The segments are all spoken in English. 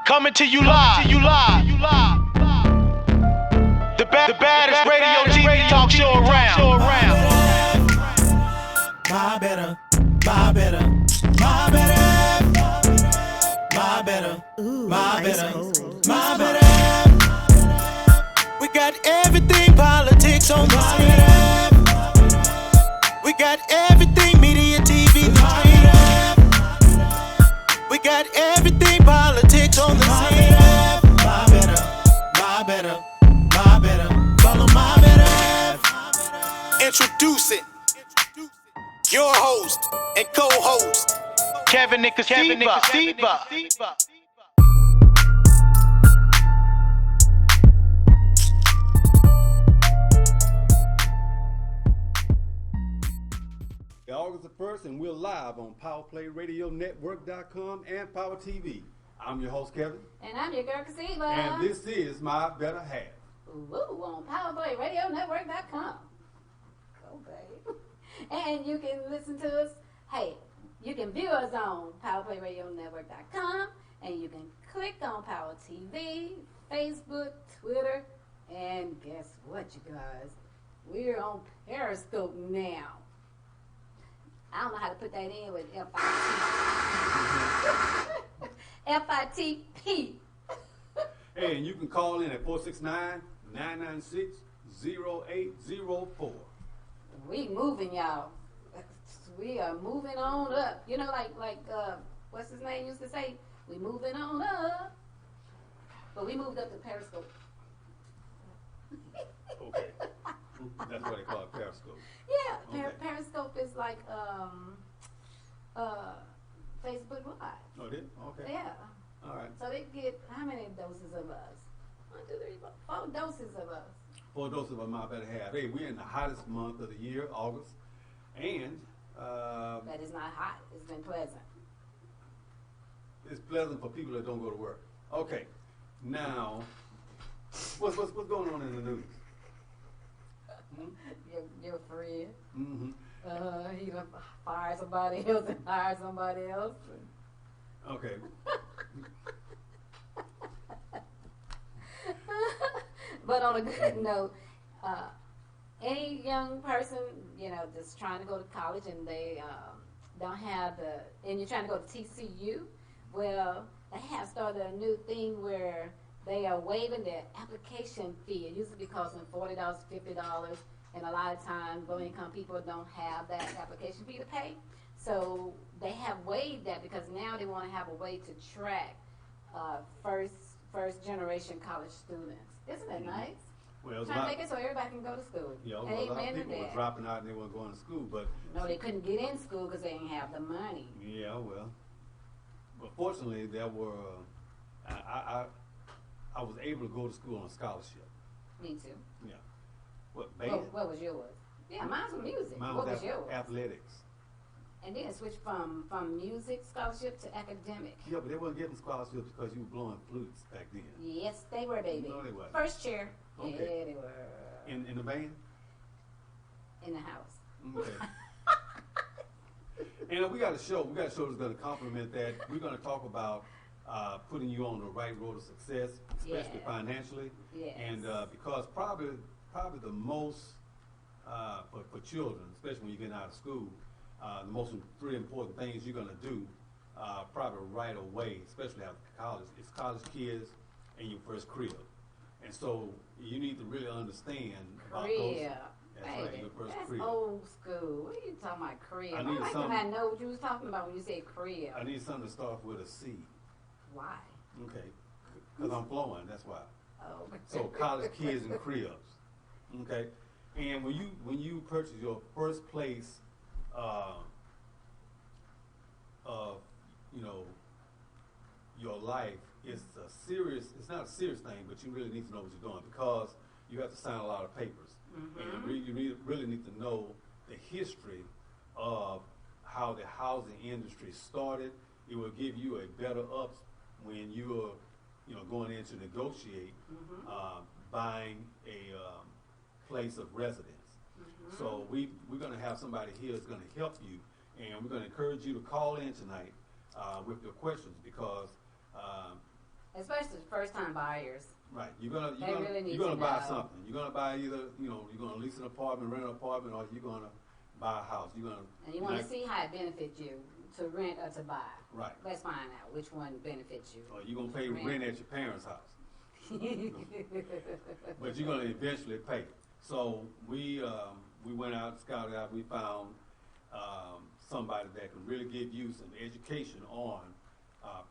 Coming to you live. The baddest radio TV talk show around. My better, my better, my better, my better, my better, my better. We got everything politics on the street. We got everything media, TV, the street. We got everything politics on the street. My better, my better, my better. Follow my better. Introducing your host and co-host, Kevin Nicosia. August the 1st, and we're live on PowerPlayRadioNetwork.com and Power TV. I'm your host, Kevin. And I'm your girl, Kasiba. And this is My Better Half. Ooh, on PowerPlayRadioNetwork.com. Go, babe. And you can listen to us. Hey, you can view us on PowerPlayRadioNetwork.com, and you can click on Power TV, Facebook, Twitter, and guess what, you guys? We're on Periscope now. I don't know how to put that in with FITP. Hey, and you can call in at 469-996-0804. We moving, y'all. We are moving on up. You know, like what's his name used to say? We moving on up. But we moved up to Periscope. Okay. That's what they call it, Periscope. Yeah, Okay. Periscope is like Facebook Live. Oh, it is? Okay. Yeah. All right. So they get how many doses of us? 1, 2, 3, 4. 4 doses of us. 4 doses of My Better Half. Hey, we're in the hottest month of the year, August. And But it's not hot. It's been pleasant. it's pleasant for people that don't go to work. Okay. Now, what's going on in the news? Your friend. Mm-hmm. He done fire somebody else and hire somebody else. Okay. But on a good note, any young person, just trying to go to college and they don't have and you're trying to go to TCU, well, they have started a new thing where they are waiving their application fee. It used to be costing $40, $50, and a lot of times low-income people don't have that application fee to pay. So they have waived that because now they want to have a way to track first generation college students. Isn't that nice? Well, Trying to make it so everybody can go to school. yeah, well, a lot of Amen to people were that. dropping out and they weren't going to school, but No, they couldn't get in school because they didn't have the money. yeah, well, but fortunately there were. I was able to go to school on a scholarship. Me too. Yeah. What band? What was yours? Yeah, mine was music. Mine what was was yours? athletics. And then switch from music scholarship to academic. Yeah, but they weren't getting scholarships because you were blowing flutes back then. Yes, they were, baby. No, they weren't. First chair. Okay. Yeah, they were. In the band. In the house. Okay. And we got a show. We got a show that's going to complement that. We're going to talk about putting you on the right road to success, especially Yeah. financially. Yes. And because probably the most for children, especially when you're getting out of school, the most 3 important things you're going to do probably right away, especially after college, is college kids and your first crib. And so you need to really understand about those. Crib. That's right, Baby, your first that's crib. old school. What are you talking about, crib? I I need like something- when I know what you was talking about when you said crib. I need something to start with a C. Why? Okay. Because I'm flowing, that's why. Oh. So college kids and cribs. Okay. And when you purchase your first place of your life, it's not a serious thing, but you really need to know what you're doing because you have to sign a lot of papers. And you really need to know the history of how the housing industry started. It will give you a better ups when you're going in to negotiate buying a place of residence. So we're going to have somebody here that's going to help you, and we're going to encourage you to call in tonight with your questions because especially first time buyers. Right. They really need you're gonna to buy know. something. You're gonna buy either, you're gonna lease an apartment, rent an apartment, or you're gonna buy a house. You're gonna And you want to see how it benefits you to rent or to buy. Right. Let's find out which one benefits you. Or you're gonna pay Rent. rent at your parents' house. But you're gonna eventually pay. So we went out, scouted out, we found somebody that can really give you some education on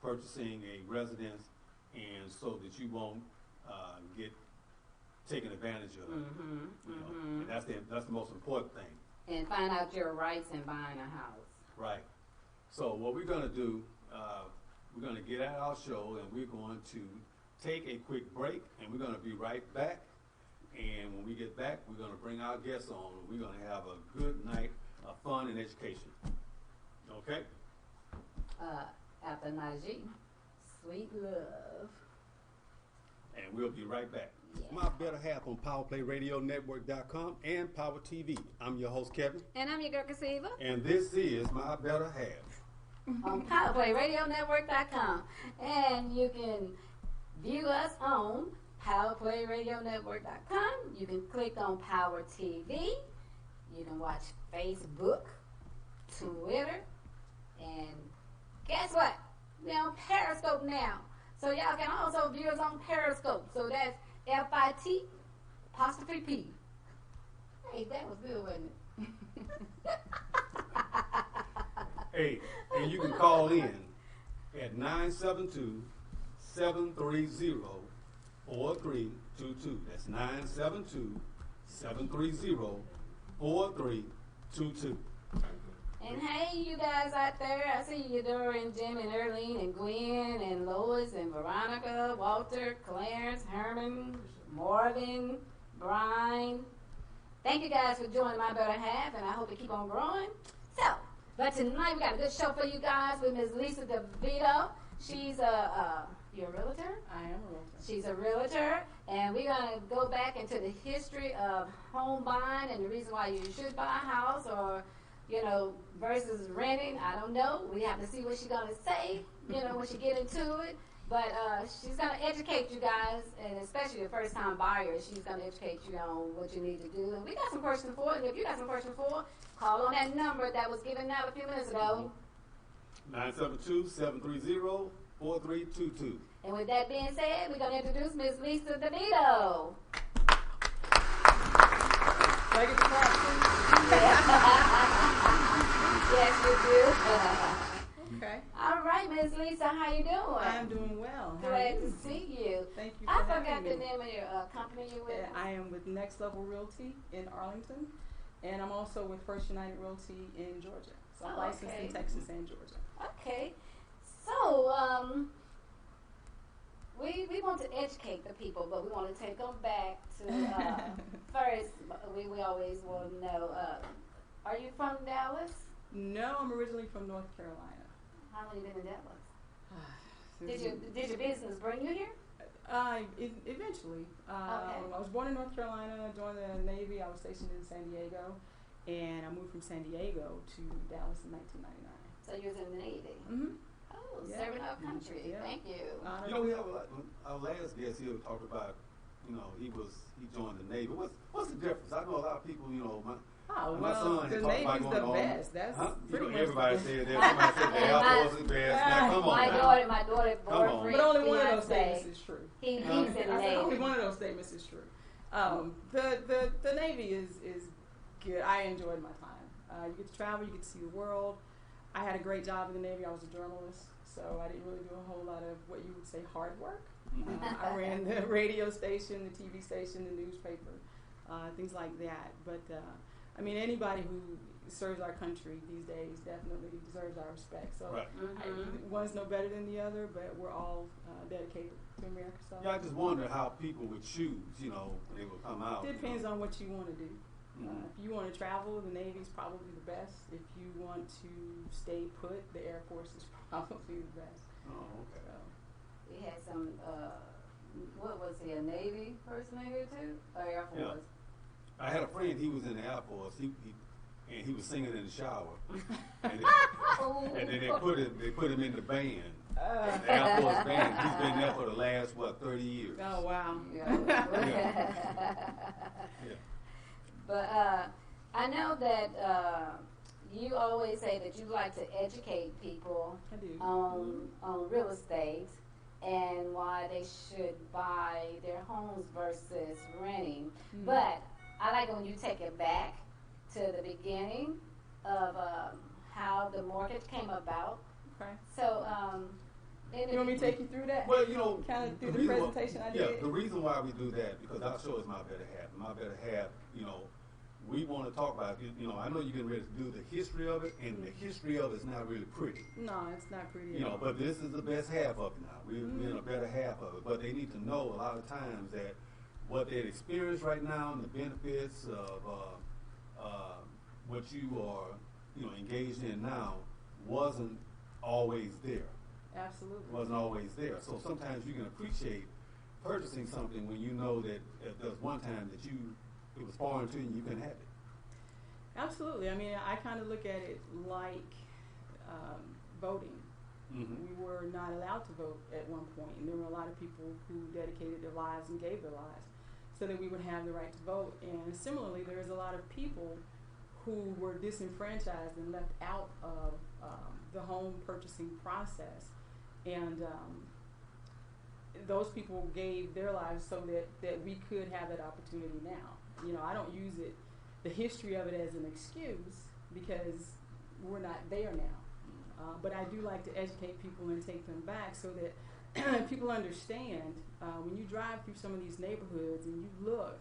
purchasing a residence, and so that you won't get taken advantage of. And that's the most important thing. And find out your rights in buying a house. Right. So what we're gonna do, we're gonna get at our show, and we're going to take a quick break, and we're gonna be right back. And when we get back, we're gonna bring our guests on. We're gonna have a good night of fun and education. Okay? After Najee, Sweet Love. And we'll be right back. Yeah. My better half on PowerPlayRadioNetwork.com and Power TV. I'm your host, Kevin, And I'm your girl, Cassiva. and this is My Better Half. On PowerPlayRadioNetwork.com. And you can view us on PowerPlayRadioNetwork.com. You can click on Power TV. You can watch Facebook, Twitter, and guess what? We're on Periscope now. So y'all can also view us on Periscope. So that's FIT''P. Hey, that was good, wasn't it? Hey, and you can call in at 972-730-4322. That's 972-730-4322. And hey, you guys out there, I see you, Dora Jim and Erlene and Gwen and Lois and Veronica, Walter, Clarence, Herman, Marvin, Brian. Thank you guys for joining My Better Half, and I hope you keep on growing. So, but tonight we got a good show for you guys with Ms. Lisa DeVito. She's you're a realtor? I am a realtor. She's a realtor, and we're going to go back into the history of home buying and the reason why you should buy a house or, versus renting. I don't know. We have to see what she's going to say, when she get into it. But she's going to educate you guys, and especially the first-time buyers, she's going to educate you on what you need to do. And we got some questions for it, and if you got some questions for it, call on that number that was given out a few minutes ago. 972-730-4322. And with that being said, we're going to introduce Ms. Lisa DeVito. Do I get to clap too? Yes, you do. Okay. All right, Ms. Lisa, how you doing? I am doing well. How are Glad you? to see you. Thank you I for forgot having the me. name of your company you with. I am with Next Level Realty in Arlington, and I'm also with First United Realty in Georgia. So I'm Oh, licensed okay. in Texas and Georgia. Okay. So, we want to educate the people, but we want to take them back to first. We always want to know. Are you from Dallas? No, I'm originally from North Carolina. How long you been in Dallas? This Did your business bring you here? Eventually. Okay. I was born in North Carolina, joined the Navy. I was stationed in San Diego, and I moved from San Diego to Dallas in 1999. So you was in the Navy. Mm-hmm. Oh, Yeah. serving our country. Yeah. Thank you. We have our last guest here talked about, he joined the Navy. What's the difference? I know a lot of people, my well, son the had talked about Navy's going the on. best. That's pretty much everybody the- said that. Somebody said the Air Force is best. Now, come on My now. daughter, Come on. boyfriend, But only one of those fiance, statements is true. He's in the I said only Navy. one of those statements is true. The Navy is good. I enjoyed my time. You get to travel, you get to see the world. I had a great job in the Navy. I was a journalist, so I didn't really do a whole lot of what you would say hard work. I ran the radio station, the TV station, the newspaper, things like that. But anybody who serves our country these days definitely deserves our respect. So Right. one's no better than the other, but we're all dedicated to America. So Yeah, I just wonder how people would choose, when they would come out. depends on what you want to do. Mhm. If you want to travel, the Navy's probably the best. If you want to stay put, the Air Force is probably the best. Oh, okay. So, We had some, what was he, a Navy person here too? Or Air Force? Yeah. I had a friend, he was in the Air Force, and he was singing in the shower. And then they put him in the band. The Air Force Band. He's been there for the last, 30 years. Oh, wow. Yeah. But I know that you always say that you like to educate people I do. on real estate and why they should buy their homes versus renting. Mhm. But I like it when you take it back to the beginning of how the mortgage came about. Okay. So, in You want me to take you through that? Well, you know, Kind of through the reason why- presentation I yeah, did? the reason why we do that, because our show is My Better Half. My Better Half, we want to talk about, I know you're getting ready to do the history of it, and the history of it is not really pretty. No, it's not pretty at all. But this is the best half of it now. We're in a better half of it. But they need to know a lot of times that what they've experienced right now and the benefits of what you are, engaged in now wasn't always there. Absolutely. Wasn't always there. So sometimes you can appreciate purchasing something when you know that there's one time that it was foreign to you and you couldn't have it. Absolutely. I mean, I kind of look at it like voting. Mm-hmm. We were not allowed to vote at one point, and there were a lot of people who dedicated their lives and gave their lives so that we would have the right to vote. And similarly, there's a lot of people who were disenfranchised and left out of the home purchasing process. And those people gave their lives so that we could have that opportunity now. I don't use the history of it as an excuse because we're not there now. But I do like to educate people and take them back so that people understand when you drive through some of these neighborhoods and you look,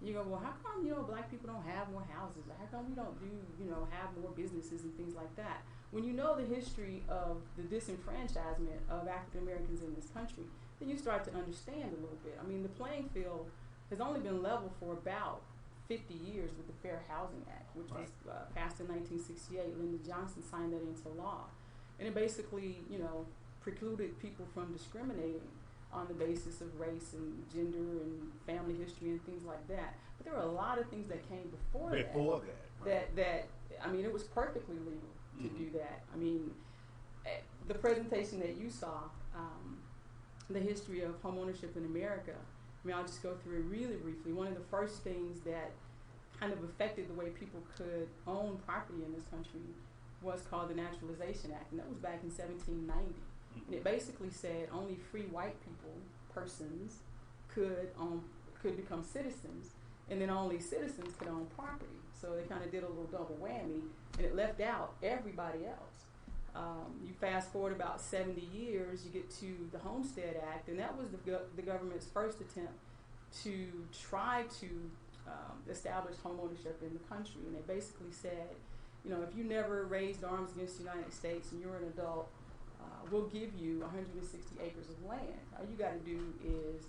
you go, well, how come, black people don't have more houses? Or how come we don't have more businesses and things like that? When you know the history of the disenfranchisement of African Americans in this country, then you start to understand a little bit. I mean, the playing field has only been level for about 50 years with the Fair Housing Act, which was passed in 1968. Lyndon Johnson signed that into law. And it basically, precluded people from discriminating on the basis of race and gender and family history and things like that. But there were a lot of things that came before that. It was perfectly legal to do that. I mean, the presentation that you saw, the history of homeownership in America, I'll just go through it really briefly. One of the first things that kind of affected the way people could own property in this country was called the Naturalization Act, and that was back in 1790. And it basically said only free white people, persons, could become citizens, and then only citizens could own property. So they kind of did a little double whammy, and it left out everybody else. You fast forward about 70 years, you get to the Homestead Act, and that was the government's first attempt to try to establish homeownership in the country. And they basically said, if you never raised arms against the United States and you're an adult, we'll give you 160 acres of land. All you got to do is,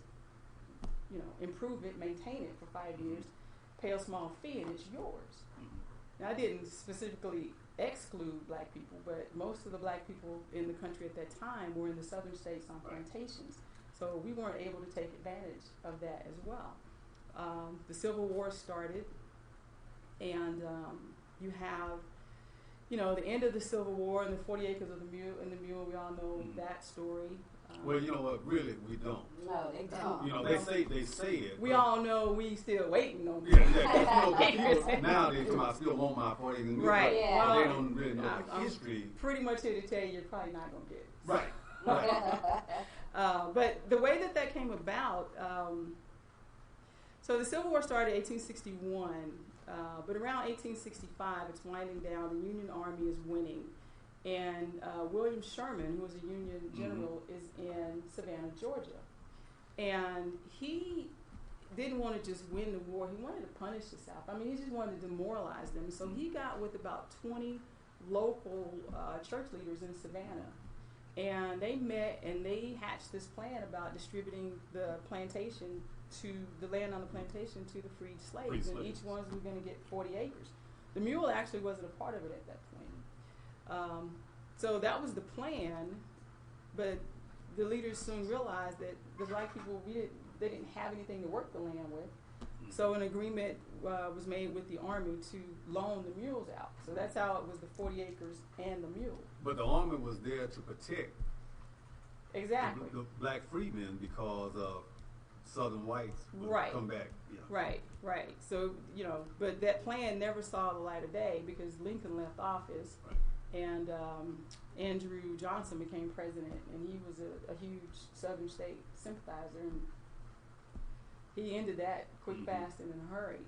improve it, maintain it for 5 years, pay a small fee, and it's yours. Now, I didn't specifically exclude black people, but most of the black people in the country at that time were in the southern states on plantations. So we weren't able to take advantage of that as well. The Civil War started, and you have, the end of the Civil War and the 40 acres of the mule, we all know that story. Well, you know what? Really, we don't. no, they don't. They say it. We but- all know we still waiting on Yeah, that. but people nowadays come out still want my 40 acres. Right. Yeah. But they don't really know the I'm history. pretty much here to tell you you're probably not going to get it. Right. Right. But the way that came about, so the Civil War started in 1861, but around 1865 it's winding down, the Union Army is winning, and William Sherman, who was a Union general, is in Savannah, Georgia. And he didn't want to just win the war, he wanted to punish the South. He just wanted to demoralize them. So he got with about 20 local church leaders in Savannah. And they met and they hatched this plan about distributing the plantation the land on the plantation to the freed slaves. And each one was going to get 40 acres. The mule actually wasn't a part of it at that point. So that was the plan, but the leaders soon realized that the black people, they didn't have anything to work the land with. So an agreement was made with the army to loan the mules out. So that's how it was the 40 acres and the mule. But the army was there to protect Exactly. the black freedmen because of Southern whites would Right. come back. Yeah. Right. So, but that plan never saw the light of day because Lincoln left office Right. and Andrew Johnson became president, and he was a huge Southern state sympathizer, and he ended that quick, fast, and in a hurry.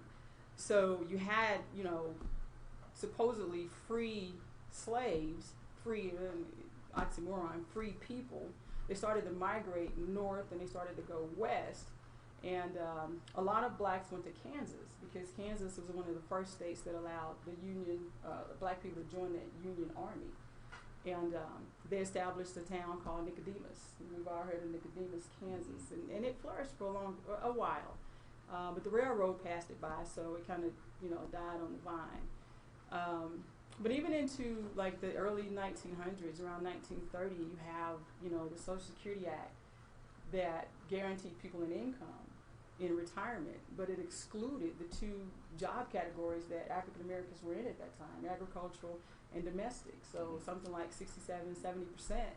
So you had, supposedly free slaves, free, oxymoron, free people. They started to migrate north and they started to go west. And a lot of blacks went to Kansas because Kansas was one of the first states that allowed the black people to join that Union Army. And they established a town called Nicodemus. We've all heard of Nicodemus, Kansas. And it flourished for a while. But the railroad passed it by, so it kind of, died on the vine. But even into like the early 1900s, around 1930, you have, the Social Security Act that guaranteed people an income in retirement, but it excluded the two job categories that African Americans were in at that time, agricultural and domestic. So something like 67-70%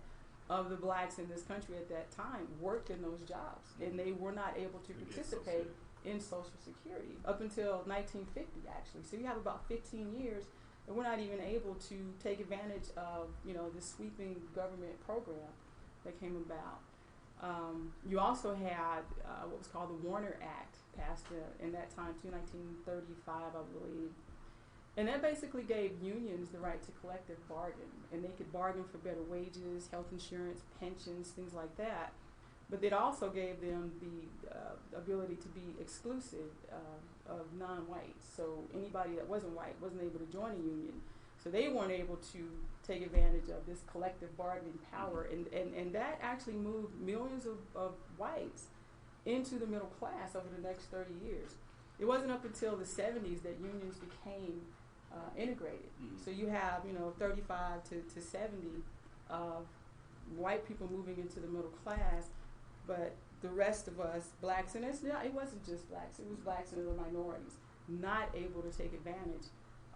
of the blacks in this country at that time worked in those jobs, and they were not able to participate in Social Security up until 1950, actually. So you have about 15 years that we're not even able to take advantage of, this sweeping government program that came about. You also had what was called the Warner Act passed in that time, too, 1935, I believe. And that basically gave unions the right to collective bargain, and they could bargain for better wages, health insurance, pensions, things like that. But it also gave them the ability to be exclusive of non-whites. So anybody that wasn't white wasn't able to join a union. So they weren't able to take advantage of this collective bargaining power. And that actually moved millions of whites into the middle class over the next 30 years. It wasn't up until the 70s that unions became integrated. So you have, 35 to 70 of white people moving into the middle class, but the rest of us, blacks, and it wasn't just blacks, it was blacks and other minorities, not able to take advantage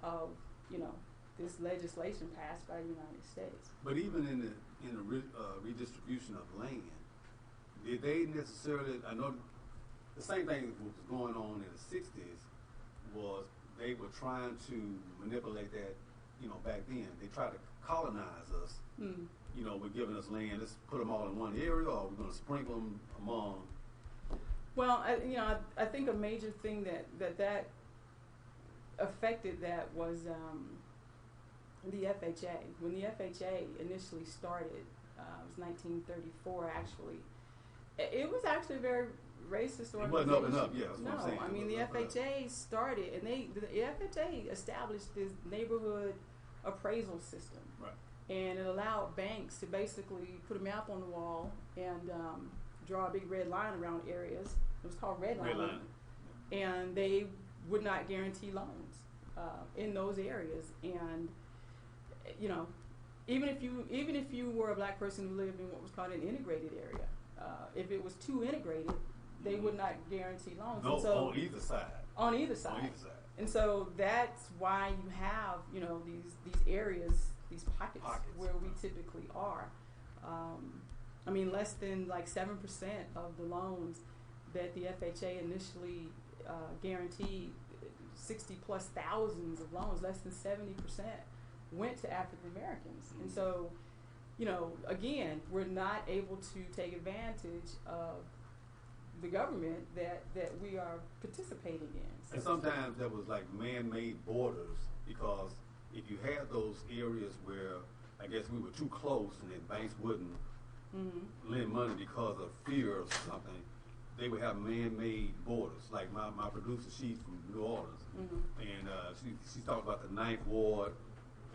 of, this legislation passed by the United States. But even in the redistribution of land, did they necessarily? I know the same thing that was going on in the '60s was they were trying to manipulate that. Back then they tried to colonize us. With giving us land, let's put them all in one area, or we're going to sprinkle them among. Well, I think a major thing that affected that was the FHA. When the FHA initially started, it was 1934 actually. It was actually a very racist organization. It wasn't up and up, yeah. That's no, what I'm saying. I mean the FHA started, and the FHA established this neighborhood appraisal system. Right. And it allowed banks to basically put a map on the wall and draw a big red line around areas. It was called redlining. And they would not guarantee loans in those areas. And even if you were a black person who lived in what was called an integrated area, if it was too integrated, they would not guarantee loans. No, and so, on either side. On either side. On either side. And so that's why you have, these areas, these pockets where we typically are. Less than like 7% of the loans that the FHA initially guaranteed, 60 plus thousands of loans, less than 70% went to African Americans. And so, again, we're not able to take advantage of the government that we are participating in. And sometimes there was like man-made borders, because if you had those areas where I guess we were too close and then banks wouldn't lend money because of fear of something, they would have man-made borders. Like my producer, she's from New Orleans, and she talked about the Ninth Ward,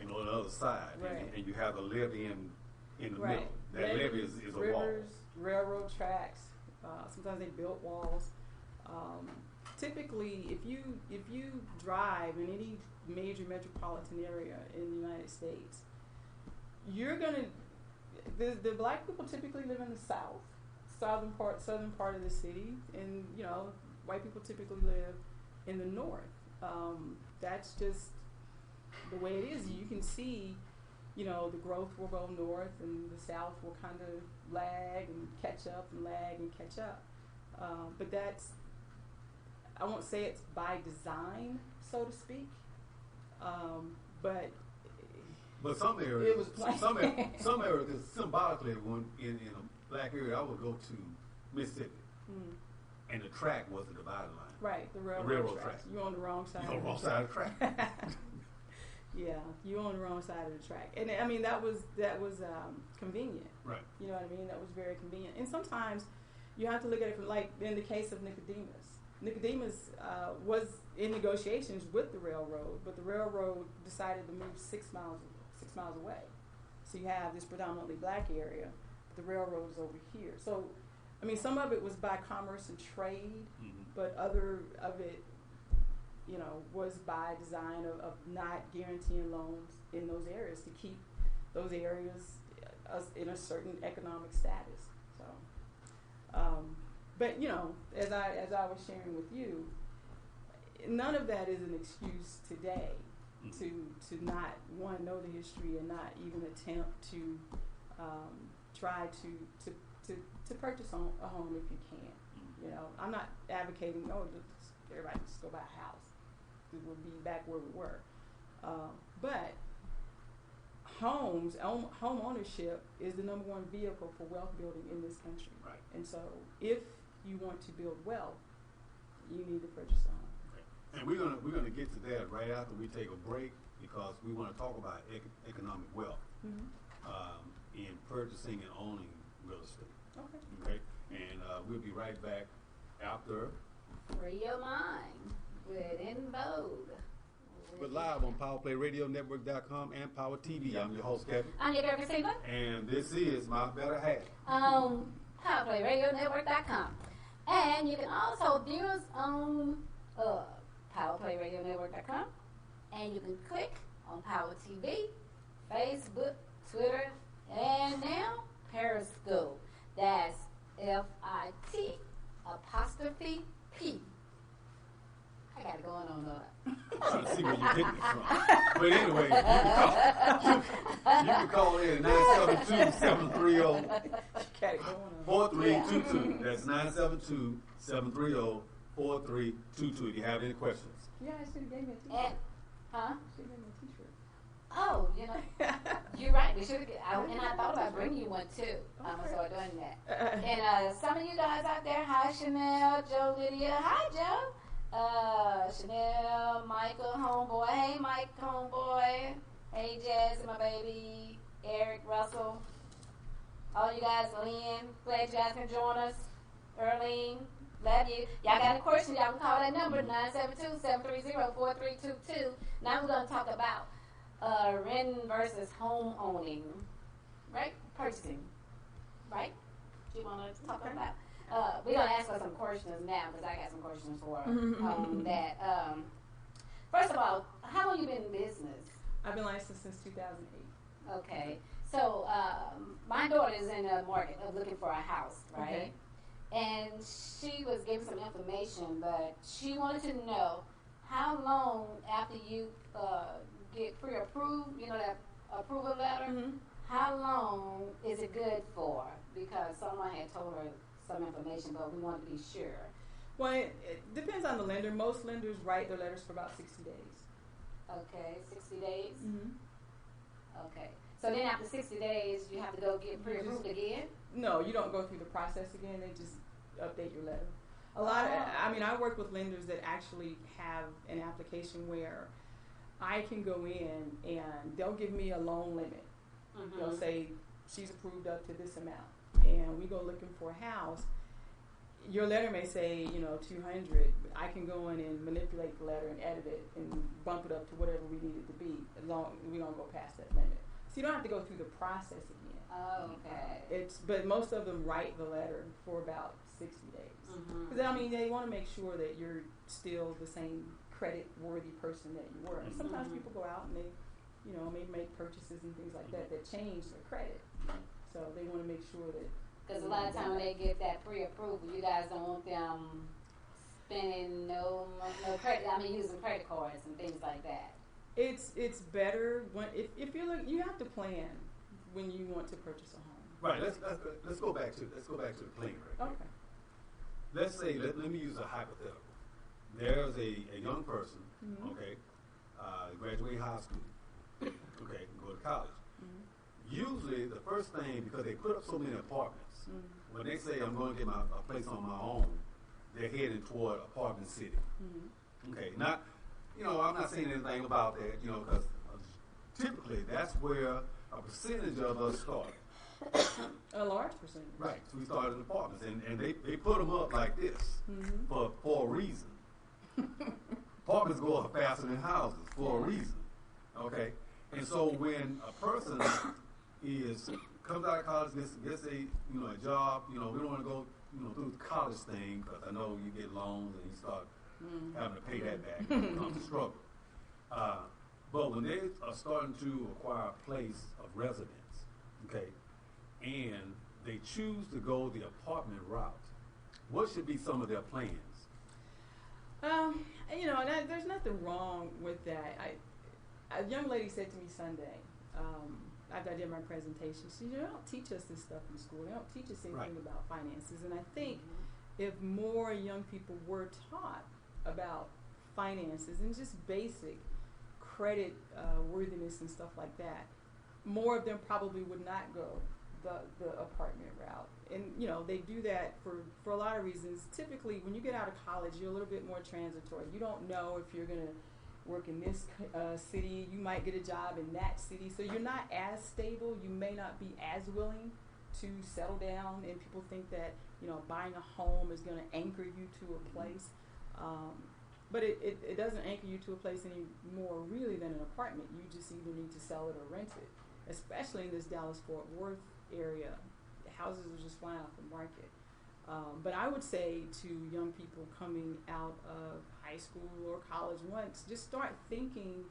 on the other side, right. and you have a levee in the Right. middle. That levee is a wall. Rivers, railroad tracks. Sometimes they built walls. Typically, if you drive in any major metropolitan area in the United States, you're gonna the black people typically live in the southern part of the city, and white people typically live in the north. That's just the way it is. You can see the growth will go north and the south will kind of lag and catch up and lag and catch up. But that's, I won't say it's by design, so to speak, but some it areas, was planned. some areas, because symbolically, when in a black area, I would go to Mississippi, and the track was the dividing line. Right, the railroad, railroad tracks. track. You're on the wrong side. You're on the wrong side of the track. Yeah, you're on the wrong side of the track, and I mean that was convenient. Right. You know what I mean? That was very convenient. And sometimes you have to look at it from, like in the case of Nicodemus. Nicodemus was in negotiations with the railroad, but the railroad decided to move 6 miles away. So you have this predominantly black area, but the railroad is over here. So, I mean, some of it was by commerce and trade, but other of it, was by design of not guaranteeing loans in those areas to keep those areas in a certain economic status. So, but as I was sharing with you, none of that is an excuse today to not know the history and not even attempt to try to purchase a home if you can. I'm not advocating everybody just go buy a house. We'll be back where we were. But home ownership is the number one vehicle for wealth building in this country. Right. And so if you want to build wealth, you need to purchase a home. Right. And we're gonna get to that right after we take a break, because we want to talk about economic wealth in purchasing and owning real estate. Okay. And we'll be right back after. Free your mind with In Vogue. We're live on PowerPlayRadioNetwork.com and Power TV. I'm your host, Kevin. I'm your girl, Christina. And this is My Better Half. PowerPlayRadioNetwork.com. And you can also view us on PowerPlayRadioNetwork.com. And you can click on Power TV, Facebook, Twitter, and now Periscope. That's FIT''P. I got it going on I'm trying to see where you're getting it from. But anyway, you can call in 972-730-4322. That's 972-730-4322. If you have any questions. Yeah, I should have gave me a t-shirt. And, Should have gave me a t-shirt. Oh, you're right. We should have. And I thought about bringing you one too. I'm gonna start doing that. And some of you guys out there, hi Chanel, Joe, Lydia, hi Joe. Chanel, Michael, homeboy. Hey, Mike, homeboy. Hey, Jazz, my baby. Eric, Russell. All you guys, Lynn. Glad you guys can join us. Erlene, love you. Y'all got a question, y'all can call that number, 972-730-4322. Now we're going to talk about rent versus home owning. Right? Purchasing. Right? You want to talk about? We're going to ask her some questions now, because I got some questions for her. That. First of all, how long you been in business? I've been licensed since 2008. Okay. So my daughter is in the market of looking for a house, right? Okay. And she was giving some information, but she wanted to know how long after you get pre-approved, that approval letter, how long is it good for? Because someone had told her some information, but we wanted to be sure. Well, it depends on the lender. Most lenders write their letters for about 60 days. Okay, 60 days? Mm-hmm. Okay. So then after 60 days, you have to go get pre-approved again? No, you don't go through the process again. They just update your letter. I work with lenders that actually have an application where I can go in and they'll give me a loan limit. Mm-hmm. They'll say she's approved up to this amount, and we go looking for a house. Your letter may say, 200. I can go in and manipulate the letter and edit it and bump it up to whatever we need it to be, as long as we don't go past that limit. So you don't have to go through the process again. Oh, okay. But most of them write the letter for about 60 days. Because they want to make sure that you're still the same credit-worthy person that you were. And sometimes people go out and they, maybe make purchases and things like that change their credit. So they want to make sure that. Because a lot of times when they get that pre-approval, you guys don't want them spending no credit. Using credit cards and things like that. It's better when if you look, you have to plan when you want to purchase a home. Right. Let's go back to the plane rate. Okay. Let's say let me use a hypothetical. There's a young person, Mhm. okay, graduate high school, okay, go to college. Usually, the first thing, because they put up so many apartments, when they say I'm going to get a place on my own, they're heading toward apartment city. Okay, not, I'm not saying anything about that, because typically that's where a percentage of us start. A large percentage. Right, so we started in apartments, and they put them up like this for a reason. Apartments go up faster than houses for a reason, okay? And so when a person comes out of college, gets a job, we don't want to go through the college thing, because I know you get loans and you start having to pay that back. It becomes a struggle. But when they are starting to acquire a place of residence, okay, and they choose to go the apartment route, what should be some of their plans? There's nothing wrong with that. A young lady said to me Sunday, after I did my presentation, she said, they don't teach us this stuff in school. They don't teach us anything about finances. And I think if more young people were taught about finances and just basic credit worthiness and stuff like that, more of them probably would not go the apartment route. And they do that for a lot of reasons. Typically, when you get out of college, you're a little bit more transitory. You don't know if you're going to work in this city. You might get a job in that city. So you're not as stable. You may not be as willing to settle down. And people think that, buying a home is going to anchor you to a place. But it doesn't anchor you to a place any more really than an apartment. You just either need to sell it or rent it, especially in this Dallas-Fort Worth area. Houses are just flying off the market. But I would say to young people coming out of high school or college once, just start thinking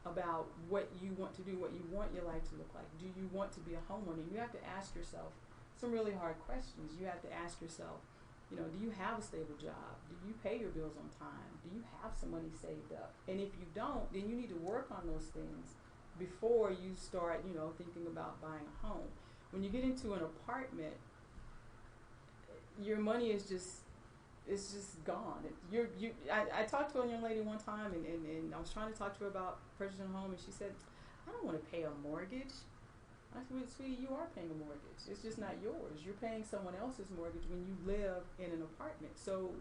about what you want to do, what you want your life to look like. Do you want to be a homeowner? You have to ask yourself some really hard questions. You have to ask yourself, do you have a stable job? Do you pay your bills on time? Do you have some money saved up? And if you don't, then you need to work on those things before you start, thinking about buying a home. When you get into an apartment, your money is just gone. I talked to a young lady one time, and I was trying to talk to her about purchasing a home, and she said, I don't want to pay a mortgage. I said, sweetie, you are paying a mortgage. It's just not yours. You're paying someone else's mortgage when you live in an apartment. So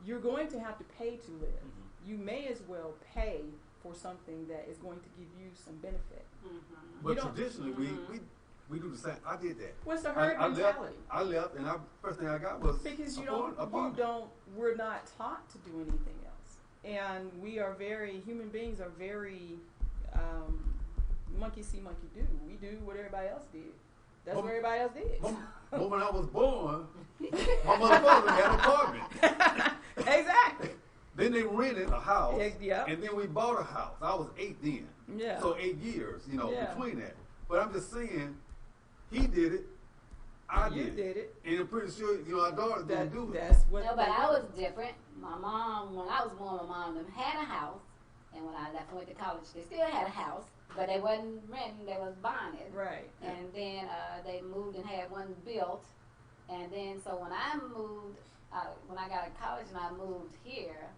you're going to have to pay to live. You may as well pay for something that is going to give you some benefit. But traditionally, we do the same. I did that. What's the herd mentality? I left, and first thing I got was because apartment. We're not taught to do anything else, and human beings are very monkey see, monkey do. We do what everybody else did. That's what everybody else did. But when I was born, my mother had an apartment. Exactly. Then they rented a house, Yep. and then we bought a house. I was 8 then. Yeah. So 8 years, Yeah. between that. But I'm just saying, he did it. I You did did it. And I'm pretty sure, our daughter's going to do it. That's what. No, but I was different. My mom, when I was born, my mom them had a house, and when I left and went to college, they still had a house, but they wasn't renting; they was buying it. Right. And then they moved and had one built, and then so when I moved, when I got to college and I moved here,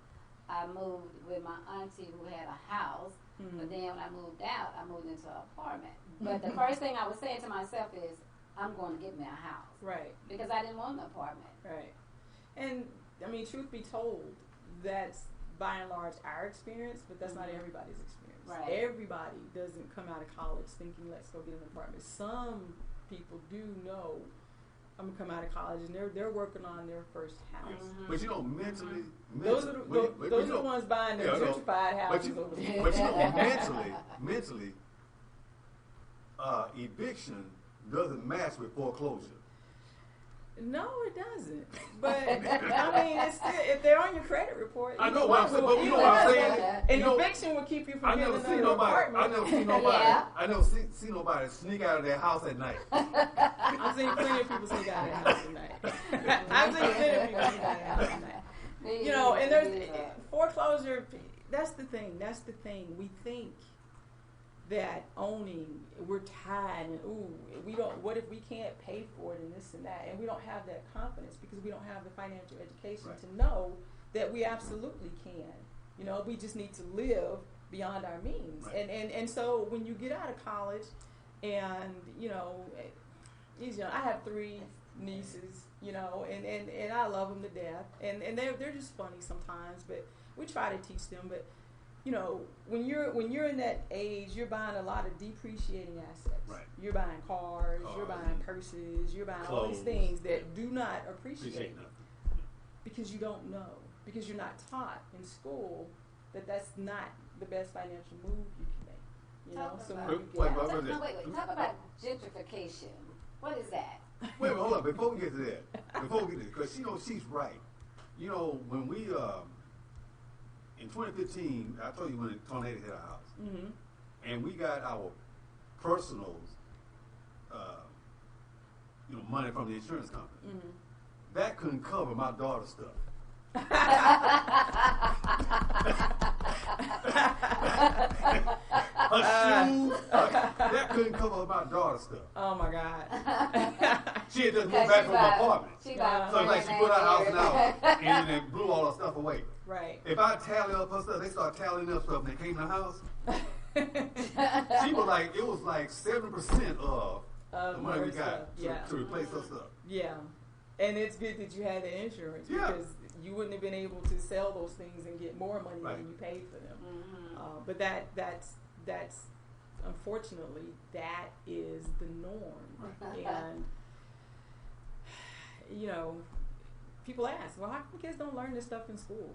I moved with my auntie who had a house. But then when I moved out, I moved into an apartment. But the first thing I was saying to myself is, I'm going to get me a house. Right. Because I didn't want an apartment. Right. And, I mean, truth be told, that's by and large our experience, but that's not everybody's experience. Right. Everybody doesn't come out of college thinking, let's go get an apartment. Some people do know, I'm going to come out of college, and they're working on their first house. But mentally, Those are the ones buying the gentrified houses over there. But mentally, eviction doesn't match with foreclosure. No, it doesn't. But I mean, it's still, if they're on your credit report, I know what I'm saying. But you know what I'm saying. An eviction will keep you from I getting never see another nobody. apartment. I never see nobody. Yeah. I never see nobody sneak out of their house at night. I've seen plenty of people sneak out of their house at night. I've seen plenty of people sneak out of their house at night. And there's foreclosure. that's the thing. That's the thing. We think that owning, we're tied, and we don't. What if we can't pay for it and this and that, and we don't have that confidence because we don't have the financial education Right. to know that we absolutely can. You know, we just need to live beyond our means. Right. And so when you get out of college, and you know, these young, I have 3 nieces, you know, and I love them to death, and they're just funny sometimes, but we try to teach them. But you know, when you're in that age, you're buying a lot of depreciating assets. Right. You're buying cars, you're Cars, buying purses, you're buying all these clothes. things that do not appreciate Appreciate nothing. because you don't know, because you're not taught in school that that's not the best financial move you can make. You know, Talk so about- when you Wait, get out- wait, No, wait. Talk about gentrification. What is that? Wait, hold up. Before we get to that, because you know she's right. You know, when we in 2015, I told you when a tornado hit our house, Mhm. and we got our personals, you know, money from the insurance company. Mhm. That couldn't cover my daughter's stuff. Her shoes, that couldn't cover my daughter's stuff. Oh my God. She had just moved Because back she from buy- her apartment. She buy So it's like she brand put her house name out and then blew all her stuff away. Right. If I tally up her stuff, they start tallying up stuff and they came to the house. She was like, it was like 7% of the money we her stuff, got yeah. to replace her stuff. Yeah. And it's good that you had the insurance Yeah. because you wouldn't have been able to sell those things and get more money Right. than you paid for them. Mhm. But that's unfortunately that is the norm. And you know, people ask, well, how come kids don't learn this stuff in school?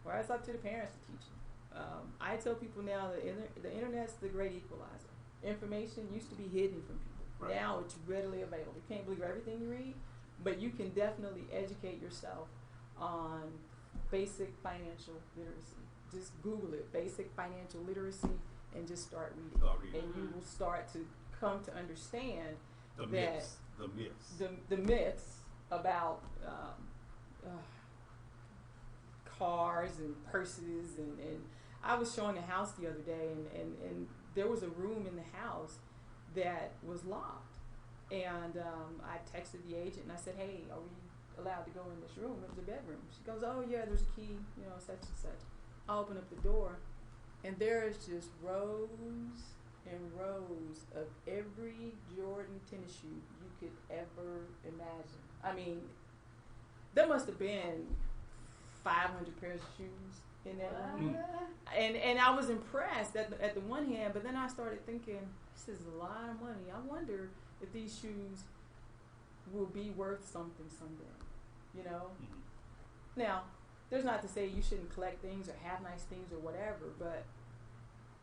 Well, it's up to the parents to teach them. I tell people now that the internet's the great equalizer. Information used to be hidden from people. Right. Now it's readily available. You can't believe everything you read, but you can definitely educate yourself on basic financial literacy. Just Google it, basic financial literacy, and just start reading. Start reading. And you will start to come to understand The that myths. The myths. the myths about cars and purses and I was showing a house the other day and there was a room in the house that was locked and I texted the agent and I said, hey, are we allowed to go in this room? It was a bedroom. She goes, oh yeah, there's a key, you know, such and such. I open up the door and there is just rows and rows of every Jordan tennis shoe you could ever imagine. I mean, there must have been 500 pairs of shoes in that room. And I was impressed at the one hand, but then I started thinking, this is a lot of money. I wonder if these shoes will be worth something someday, you know? Mhm. Now, there's not to say you shouldn't collect things or have nice things or whatever, but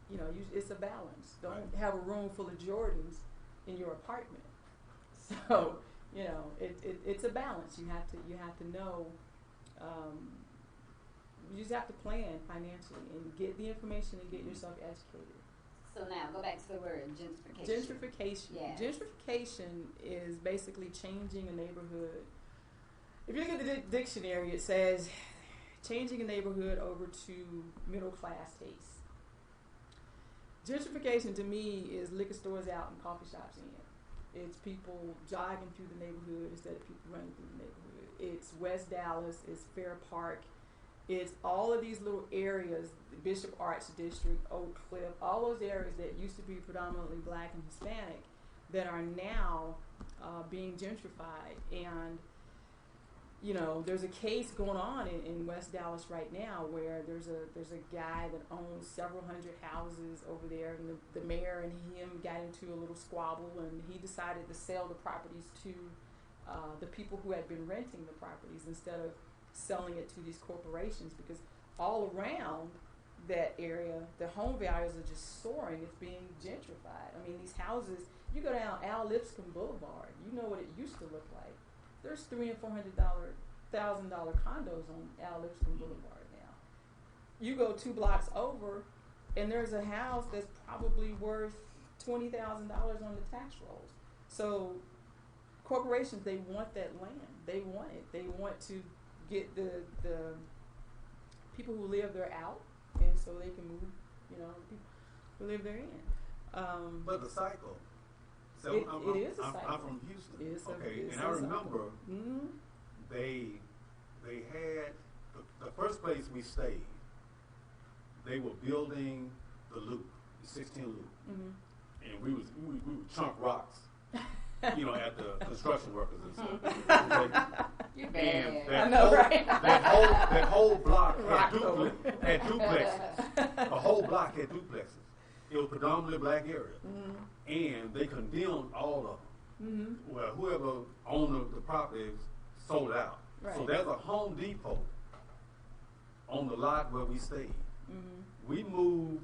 you know, it's a balance. Don't Right. have a room full of Jordans in your apartment. So, you know, it's a balance. You have to know. You just have to plan financially and get the information and get yourself educated. So now, go back to the word gentrification. Gentrification. Yes. Gentrification is basically changing a neighborhood. If you look at the dictionary, it says changing a neighborhood over to middle class taste. Gentrification to me is liquor stores out and coffee shops in. It's people jogging through the neighborhood instead of people running through the neighborhood. It's West Dallas, it's Fair Park, it's all of these little areas, the Bishop Arts District, Oak Cliff, all those areas that used to be predominantly black and Hispanic that are now being gentrified. And you know, there's a case going on in West Dallas right now where there's a guy that owns several hundred houses over there, and the mayor and him got into a little squabble, and he decided to sell the properties to the people who had been renting the properties instead of selling it to these corporations, because all around that area, the home values are just soaring. It's being gentrified. I mean, these houses, you go down Al Lipscomb Boulevard, you know what it used to look like. There's $300,000 and $400,000 condos on Al Lipscomb Boulevard now. You go 2 blocks over, and there's a house that's probably worth $20,000 on the tax rolls. So corporations, they want that land. They want it. They want to get the people who live there out and and so they can move, people who live therein. But the cycle. So It is a I'm cycle. from Houston. It's And a I remember Mm-hmm. they had the first place we stayed. They were building the loop, the 16 loop, Mm-hmm. and we would chunk rocks, at the construction workers and stuff. You And bad. that I know, whole, right? that whole block Rock had duplexes. The whole block had duplexes. It was predominantly black area, and they condemned all of them. Mm-hmm. Well, whoever owned the property sold it out. Right. So there's a Home Depot on the lot where we stayed. Mm-hmm. We moved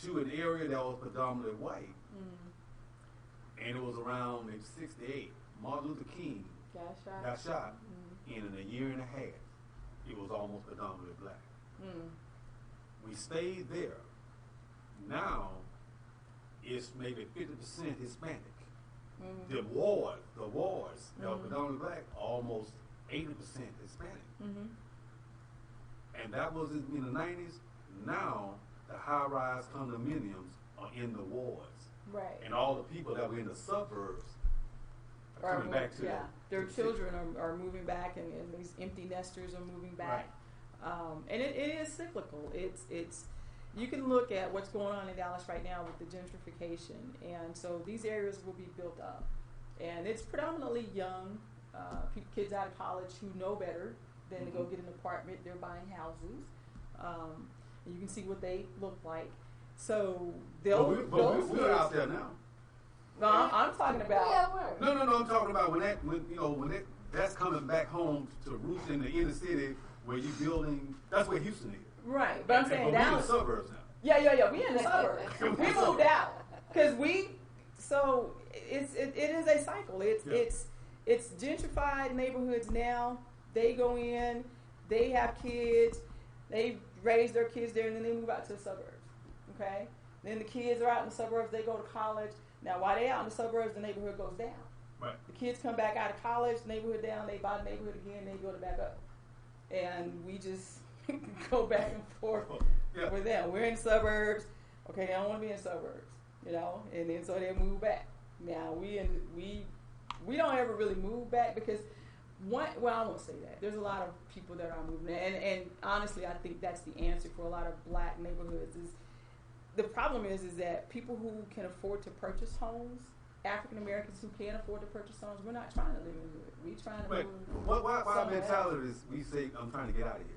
to an area that was predominantly white, and it was around maybe 68. Martin Luther King got shot, and in a year and a half, it was almost predominantly black. We stayed there. Now, it's maybe 50% Hispanic. The wards that were predominantly black, almost 80% Hispanic. And that was in the 90s. Now, the high-rise condominiums are in the wards. Right. And all the people that were in the suburbs are coming back to their to the city. children are moving back, and these empty nesters are moving back. And it is cyclical. It's you can look at what's going on in Dallas right now with the gentrification, and so these areas will be built up, and it's predominantly young kids out of college who know better than to go get an apartment. They're buying houses, and you can see what they look like. So they'll. But we're out there now. No, I'm talking about. Yeah, word. No, I'm talking about when that's coming back home to roost in the inner city where you building. That's where Houston is. Right, but I'm saying But we're in the Dallas. suburbs now. Yeah. We in the suburbs. We moved out because So it is a cycle. It's gentrified neighborhoods now. They go in, they have kids, they raise their kids there, and then they move out to the suburbs. Okay. Then the kids are out in the suburbs. They go to college. Now, while they out in the suburbs, the neighborhood goes down. Right. The kids come back out of college, neighborhood down. They buy the neighborhood again. They go to back up, and we just go back and forth Yeah. with them. We're in the suburbs. Okay, they don't want to be in the suburbs, and then so they move back. Now we don't ever really move back because I won't say that. There's a lot of people that are moving, and honestly, I think that's the answer for a lot of black neighborhoods. The problem is that people who can afford to purchase homes, African Americans who can't afford to purchase homes, we're not trying to live in the hood. We're trying to move. Why somewhere else. mentality is we say I'm trying to get out of here?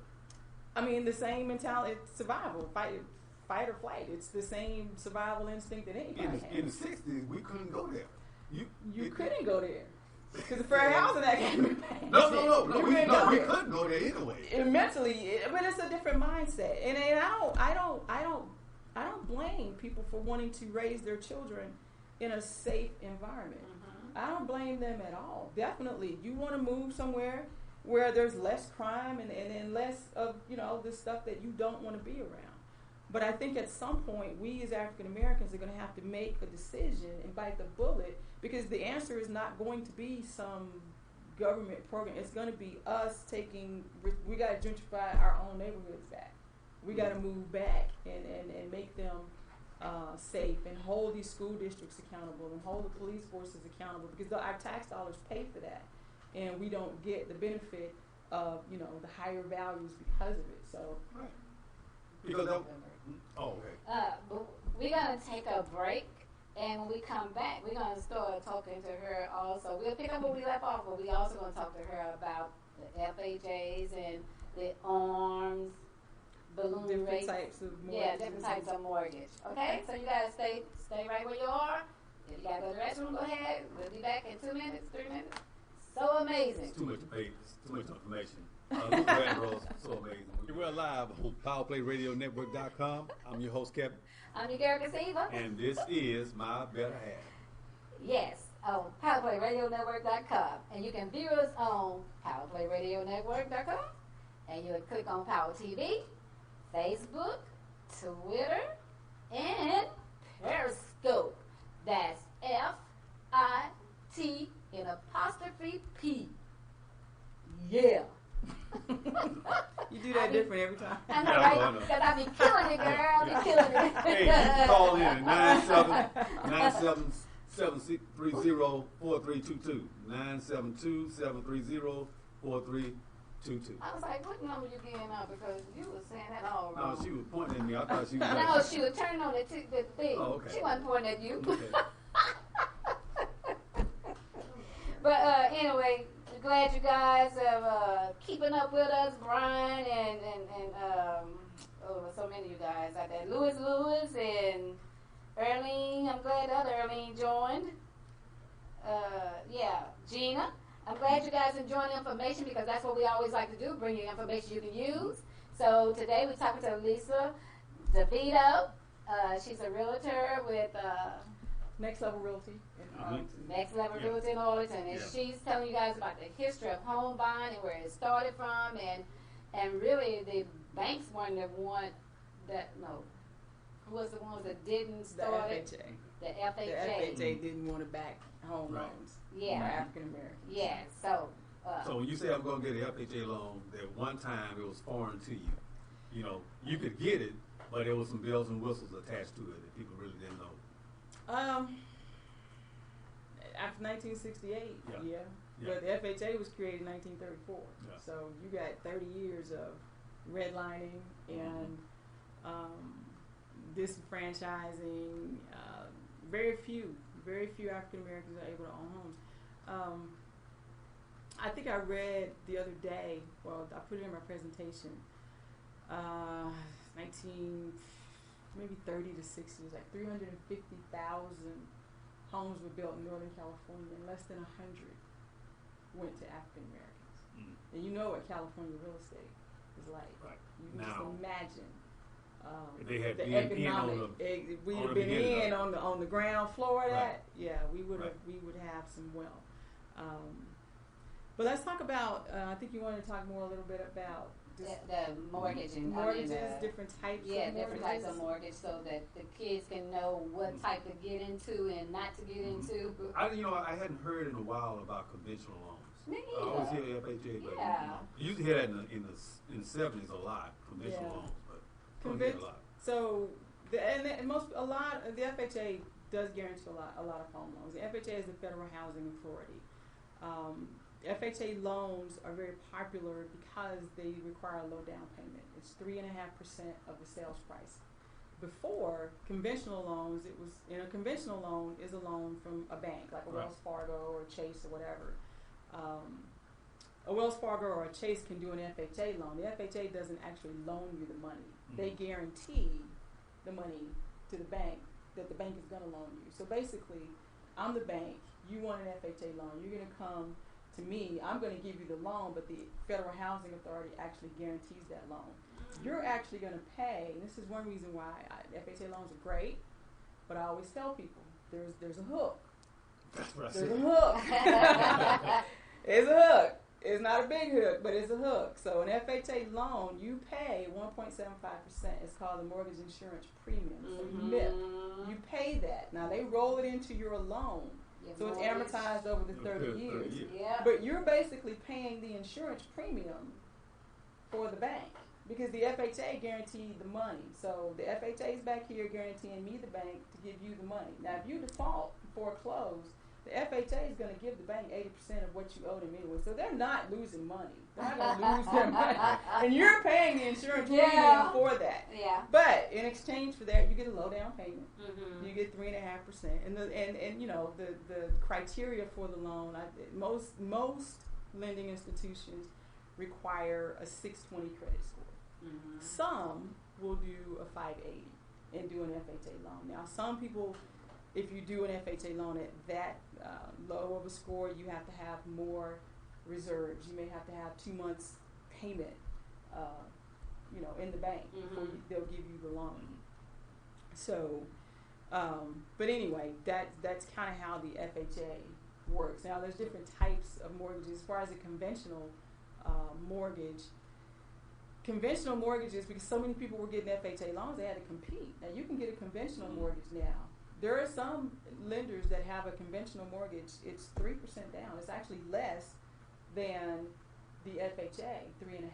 I mean, the same mentality, it's survival, fight or flight. It's the same survival instinct that anybody has. In the 60s, we couldn't go there. You couldn't go there because the Fair Housing Act came in. No. We there. couldn't go there anyway. But it's a different mindset, and I don't blame people for wanting to raise their children in a safe environment. I don't blame them at all. Definitely, you want to move somewhere where there's less crime and less of the stuff that you don't want to be around. But I think at some point, we as African Americans are going to have to make a decision and bite the bullet, because the answer is not going to be some government program. It's going to be us we got to gentrify our own neighborhoods back. We got to move back and make them safe, and hold these school districts accountable, and hold the police forces accountable, because our tax dollars pay for that, and we don't get the benefit of the higher values because of it. So. Right. Because okay. But we're going to take a break, and when we come back, we're going to start talking to her also. We'll pick up where we left off, but we also going to talk to her about the FHAs and the arms, balloon Different rates. types of mortgages. Yeah, different types of mortgage. Okay, so you guys stay right where you are. If you got to go to the restroom, go ahead. We'll be back in 2 minutes, 3 minutes. So amazing. It's too much paper. It's too much information. Luther Vandross, so amazing. We're live on PowerPlayRadioNetwork.com. I'm your host, Kevin. I'm your Erica Siva. And this is My Better Half. Yes, on PowerPlayRadioNetwork.com. And you can view us on PowerPlayRadioNetwork.com. And you'll click on Power TV, Facebook, Twitter, and Periscope. That's FIT''P. Yeah. You You do that different every time. I know, Yeah, I right? know. Because I be killing it, girl. I be killing it. Hey, you can call in at 972-730-4322. 972-730-4322. I was like, what number you getting out? Because you was saying that all No, wrong. she was pointing at me. I thought she was No, she was turning on the thing. Oh, okay. She wasn't pointing at you. Okay. But anyway, glad you guys are keeping up with us, Brian and so many of you guys out there. Lewis and Erlene. I'm glad the other Erlene joined. Yeah, Gina. I'm glad you guys enjoying the information because that's what we always like to do, bring you information you can use. So today we're talking to Lisa DeVito. She's a realtor with Next Level Realty in Arlington. Next Level Yeah. Realty in Arlington. And Yeah. she's telling you guys about the history of home buying and where it started from. And really, the banks weren't the one that, no, who was the ones that didn't The start it? FHA. The The FHA. FHA didn't want to back home Right. loans for Yeah. African Americans. Yeah. So, So when you say I'm going to get an FHA loan, that one time it was foreign to you. You know, you could get it, but there was some bells and whistles attached to it that people really didn't know. After 1968, Yeah. yeah. Yeah. But the FHA was created in 1934. Yeah. So you got 30 years of redlining and disenfranchising. Very few African Americans are able to own homes. I think I read the other day, well, I put it in my presentation, 30 to 60, it was like 350,000 homes were built in Northern California and less than 100 went to African Americans. Mm. And you know what California real estate is like. Right. You can just Now, imagine if they had the been in economic. on If we'd on have the been beginning in of it. on the ground floor of Right. that, yeah, we would have Right. we would have some wealth. But let's talk about. I think you wanted to talk more a little bit about just the mortgage and mortgages, I mean, different types. yeah, of different types of mortgages. mortgage, so that the kids can know what type to get into and not to get into. I hadn't heard in a while about conventional loans. Me I always neither. hear FHA, but Yeah. you used to hear that in the 70s a lot, conventional Yeah. loans, but don't hear it a Convic- lot. So the FHA does guarantee a lot of home loans. The FHA is the Federal Housing Authority. FHA loans are very popular because they require a low down payment. It's 3.5% of the sales price. Before conventional loans, a conventional loan is a loan from a bank like a Right. Wells Fargo or Chase or whatever. A Wells Fargo or a Chase can do an FHA loan. The FHA doesn't actually loan you the money. They guarantee the money to the bank that the bank is going to loan you. So basically, I'm the bank. You want an FHA loan. You're going to come to me. I'm going to give you the loan, but the Federal Housing Authority actually guarantees that loan. You're actually going to pay. And this is one reason why FHA loans are great, but I always tell people there's a hook. That's what I There's a said. hook. It's a hook. It's not a big hook, but it's a hook. So an FHA loan, you pay 1.75%. It's called the mortgage insurance premium. So MIP. You pay that. Now they roll it into your loan. Your So it's mortgage. amortized over the 30 30 years. years. Yeah. But you're basically paying the insurance premium for the bank because the FHA guaranteed the money. So the FHA is back here guaranteeing me, the bank, to give you the money. Now, if you default, foreclose, the FHA is going to give the bank 80% of what you owe them anyway. So they're not losing money. They're not going to lose their money. And you're paying the insurance premium for that. Yeah. But in exchange for that, you get a low down payment. Mm-hmm. You get 3.5%, and you know the criteria for the loan. Most lending institutions require a 620 credit score. Mm-hmm. Some will do a 580 and do an FHA loan. Now, some people, if you do an FHA loan at that low of a score, you have to have more reserves. You may have to have 2 months payment, in the bank before they'll give you the loan. So, but anyway, that's kind of how the FHA works. Now, there's different types of mortgages. As far as a conventional mortgage, conventional mortgages, because so many people were getting FHA loans, they had to compete. Now, you can get a conventional mortgage now. There are some lenders that have a conventional mortgage. It's 3% down. It's actually less than the FHA, 3.5%.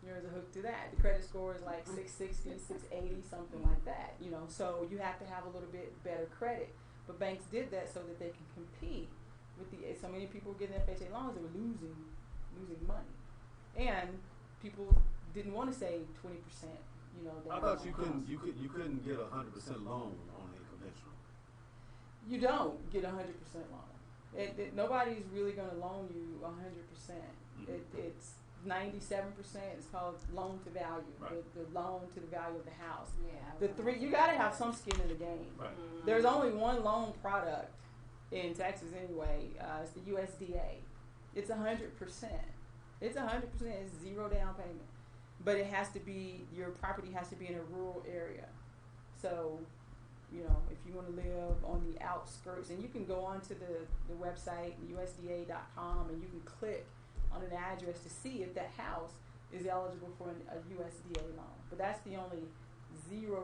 Yours are hooked to that. The credit score is like 660, 680, something like that. You know, so you have to have a little bit better credit. But banks did that so that they can compete with the. So many people were getting FHA loans, they were losing money, and people didn't want to save 20%. You know, I thought you couldn't get 100% loan on a conventional. You don't get 100% loan. Nobody's really going to loan you 100%. It's 97%. It's called loan to value. Right. The loan to the value of the house. Yeah. You got to have some skin in the game. Right. There's only one loan product in Texas anyway. It's the USDA. It's 100%. It's 100%. It's zero down payment, but it has to be, your property has to be in a rural area. So, you know, if you want to live on the outskirts, and you can go onto the website USDA.com and you can click on an address to see if that house is eligible for a USDA loan. But that's the only 0%,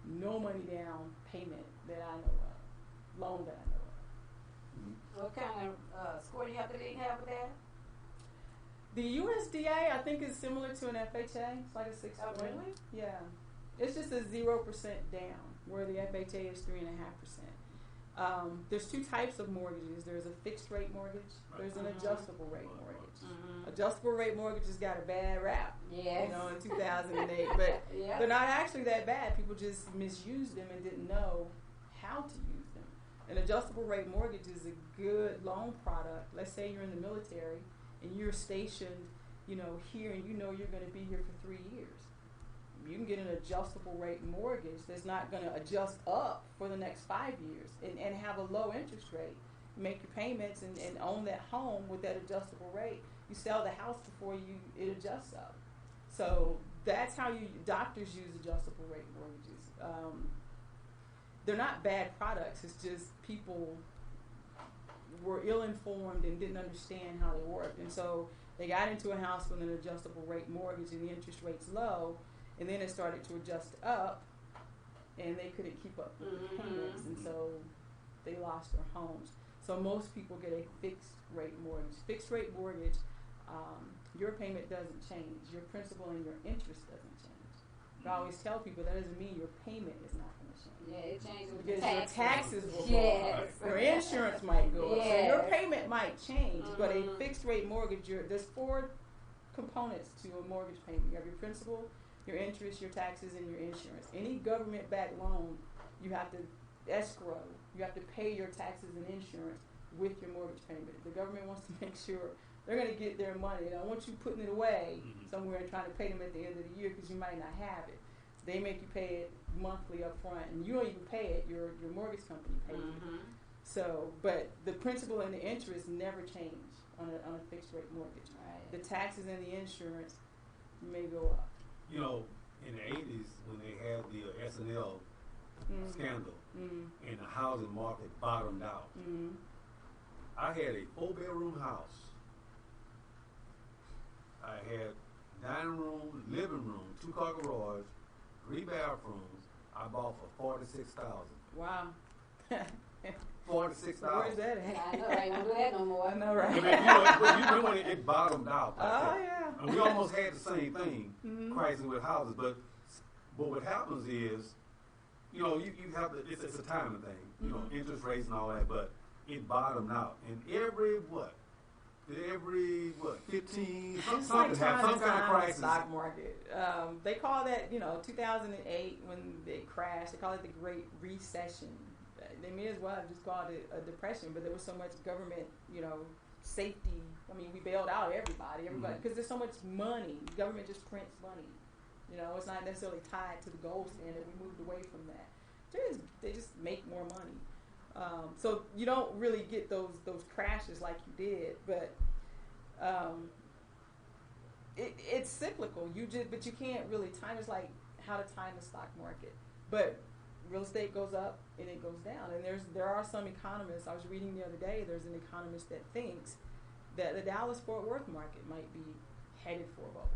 no money down payment that I know of, loan that I know of. What kind of score do you have to have with that? The USDA, I think, is similar to an FHA. It's like a 6. Oh, really? Yeah. It's just a 0% down, where the FHA is 3.5%. There's two types of mortgages. There's a fixed rate mortgage. There's an adjustable rate mortgage. Adjustable rate mortgages got a bad rap, Yes. you know, in 2008, but Yeah. they're not actually that bad. People just misused them and didn't know how to use them. An adjustable rate mortgage is a good loan product. Let's say you're in the military and you're stationed, you know, here, and you know you're going to be here for 3 years. You can get an adjustable rate mortgage that's not going to adjust up for the next 5 years, and have a low interest rate. Make your payments and own that home with that adjustable rate. You sell the house before it adjusts up. So that's how doctors use adjustable rate mortgages. They're not bad products. It's just people were ill-informed and didn't understand how they worked. And so they got into a house with an adjustable rate mortgage and the interest rate's low, and then it started to adjust up, and they couldn't keep up with the payments, and so they lost their homes. So most people get a fixed rate mortgage. Fixed rate mortgage, your payment doesn't change. Your principal and your interest doesn't change. I always tell people that doesn't mean your payment is not going to change. Yeah, it changes with Because the your taxes will go Yes. up. Your insurance might go up. So Yes. your payment might change. But a fixed rate mortgage, there's 4 components to a mortgage payment. You have your principal, your interest, your taxes, and your insurance. Any government-backed loan, you have to escrow. You have to pay your taxes and insurance with your mortgage payment. The government wants to make sure they're going to get their money. They don't want you putting it away somewhere and trying to pay them at the end of the year because you might not have it. They make you pay it monthly up front, and you don't even pay it. Your mortgage company pays it. So, but the principal and the interest never change on a fixed rate mortgage. Right. The taxes and the insurance may go up. You know, in the 80s, when they had the S&L scandal and the housing market bottomed out, I had a 4-bedroom house. I had dining room, living room, 2-car garage, 3 bathrooms. I bought for $46,000. Wow. $46,000. Where's that at? I know, I don't do that no more. I know, right? But you know when it bottomed out. Like Oh, that. yeah. And we almost had the same thing, crisis with houses. But what happens is, you know, you have to. It's a timing thing. You know, interest rates and all that. But it bottomed out, and every 15 It's something like happened, some kind of in the crisis. stock market. They call that, 2008 when it crashed. They call it the Great Recession. They may as well have just called it a depression, but there was so much government, safety. I mean, we bailed out everybody, because there's so much money. The government just prints money. It's not necessarily tied to the gold standard. We moved away from that. They just make more money. So you don't really get those crashes like you did, but it's cyclical. But you can't really time. It's like how to time the stock market. But real estate goes up and it goes down. And there are some economists. I was reading the other day. There's an economist that thinks that the Dallas-Fort Worth market might be headed for a bubble,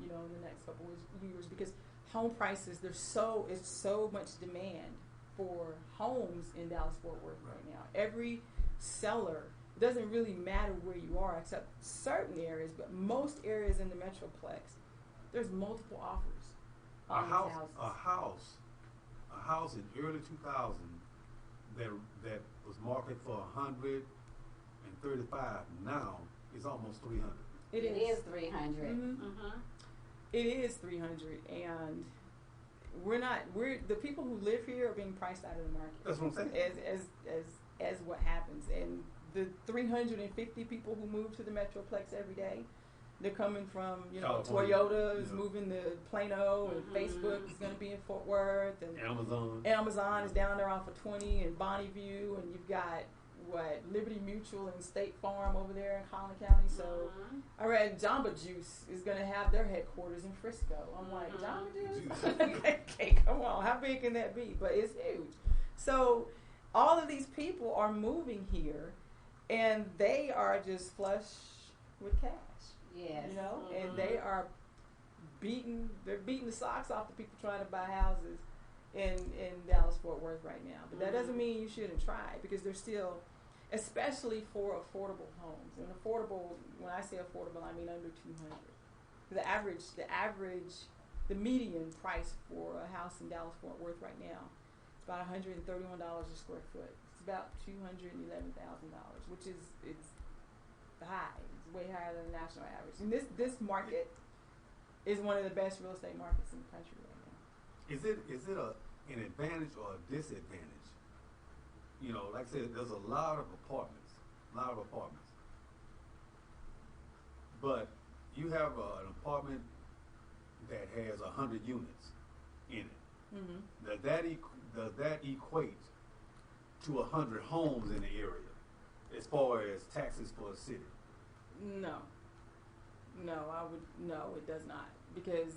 in the next couple of years, because home prices, is so much demand for homes in Dallas-Fort Worth right now. Every seller doesn't really matter where you are, except certain areas, but most areas in the Metroplex, there's multiple offers A on these houses. house in early 2000 that was marketed for 135 now is almost 300. It is 300. Mhm. Mm-hmm. It is 300, and we're the people who live here are being priced out of the market. That's what I'm saying. As what happens, and the 350 people who move to the Metroplex every day, they're coming from California. Toyota is Yeah. moving to Plano, and Mhm. Facebook is going to be in Fort Worth, and Amazon. is down there off of 20 and Bonneview, and you've got Liberty Mutual and State Farm over there in Collin County. So Mhm. I read Jamba Juice is going to have their headquarters in Frisco. I'm like, Mhm. Jamba Juice? Okay, come on, how big can that be? But it's huge. So all of these people are moving here, and they are just flush with cash. Yes. And they are beating the socks off the people trying to buy houses in Dallas Fort Worth right now. But that doesn't mean you shouldn't try, because there's still, especially for affordable homes. And affordable, when I say affordable, I mean under 200. The median price for a house in Dallas Fort Worth right now is about $131 a square foot. It's about $211,000, which it's high. It's way higher than the national average. And this market is one of the best real estate markets in the country right now. Is it an advantage or a disadvantage? Like I said, there's a lot of apartments, but you have an apartment that has 100 units in it. Mm-hmm. Does that equate to 100 homes in the area as far as taxes for a city? No, it does not, because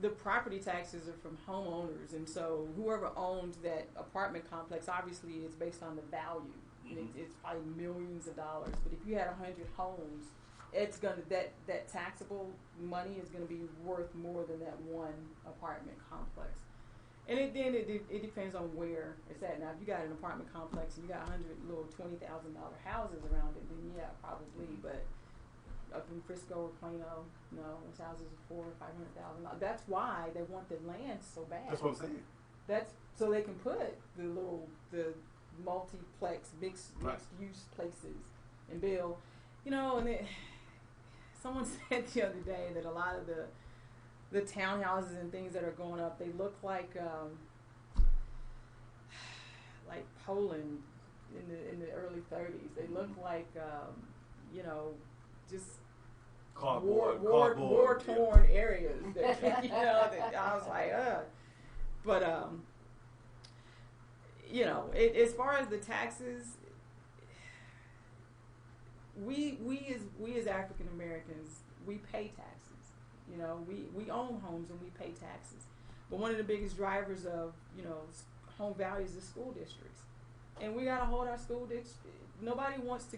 the property taxes are from homeowners, and so whoever owns that apartment complex, obviously it's based on the value. And it's probably millions of dollars. But if you had 100 homes, it's gonna that taxable money is gonna be worth more than that one apartment complex. And it depends on where it's at. Now, if you got an apartment complex and you got 100 little $20,000 houses around it, then yeah, probably. But up in Frisco or Plano, no, those houses are $400,000 or $500,000. That's why they want the land so bad. That's what I'm saying. That's so they can put the multiplex mixed use places and build, and someone said the other day that a lot of the townhouses and things that are going up, they look like Poland in the early 30s. They look like just war torn areas. That, that I was like, But as far as the taxes, we as African Americans, we pay taxes. We own homes and we pay taxes. But one of the biggest drivers of home values is school districts, and we gotta hold our school districts. Nobody wants to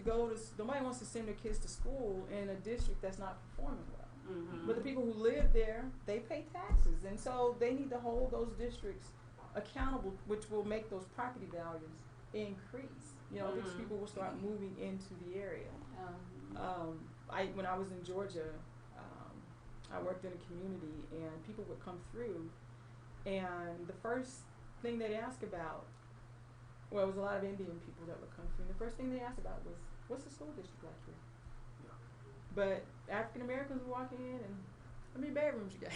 send their kids to school in a district that's not performing well. Mm-hmm. But the people who live there, they pay taxes, and so they need to hold those districts accountable, which will make those property values increase. Because people will start moving into the area. When I was in Georgia, I worked in a community, and people would come through, and the first thing they'd ask about, well, it was a lot of Indian people that would come through, and the first thing they asked about was, what's the school district like here? Yeah. But African Americans would walk in, and how many bedrooms you got?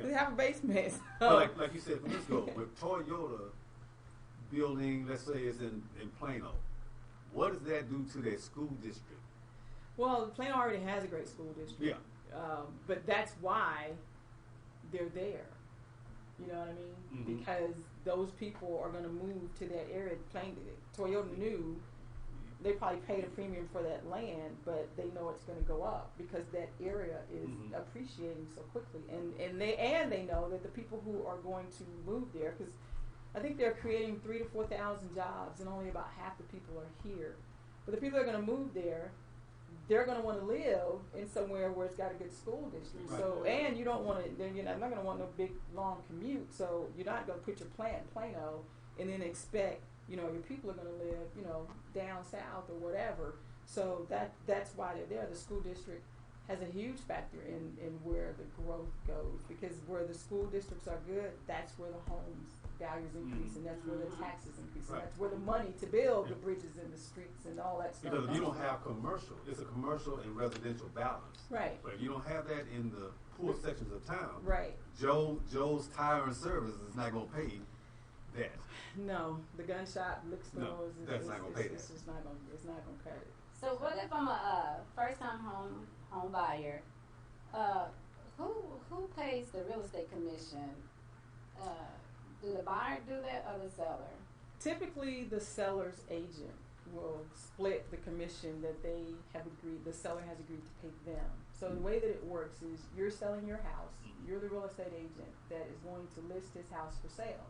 They have a basement. But like you said, let's go with Toyota building. Let's say it's in Plano. What does that do to their school district? Well, Plano already has a great school district. Yeah. But that's why they're there. You know what I mean? Mm-hmm. Because those people are going to move to that area. Toyota knew they probably paid a premium for that land, but they know it's going to go up because that area is appreciating so quickly. And they know that the people who are going to move there, because I think they're creating 3,000 to 4,000 jobs, and only about half the people are here. But the people that are going to move there, they're going to want to live in somewhere where it's got a good school district. Right. So, and you don't want to, you're not going to want no big long commute. So you're not going to put your plant in Plano and then expect your people are going to live, down south or whatever. So that's why they're there. The school district has a huge factor in where the growth goes, because where the school districts are good, that's where the homes values increase, and that's where the taxes increase, and Right. that's where the money to build the bridges and the streets and all that stuff. Because if you don't comes have commercial, it's a commercial and residential balance. from. Right, But if you don't have that in the poor sections of town, right. Joe's Tire and Service is not going to pay that. No, the gun shop, liquor No, stores, that's not gonna pay it's that. just not gonna, it's not gonna cut it. So what if I'm a first-time home buyer? Who pays the real estate commission? Do the buyer do that or the seller? Typically, the seller's agent will split the commission that they have agreed, the seller has agreed to pay them. So the way that it works is you're selling your house, you're the real estate agent that is going to list his house for sale.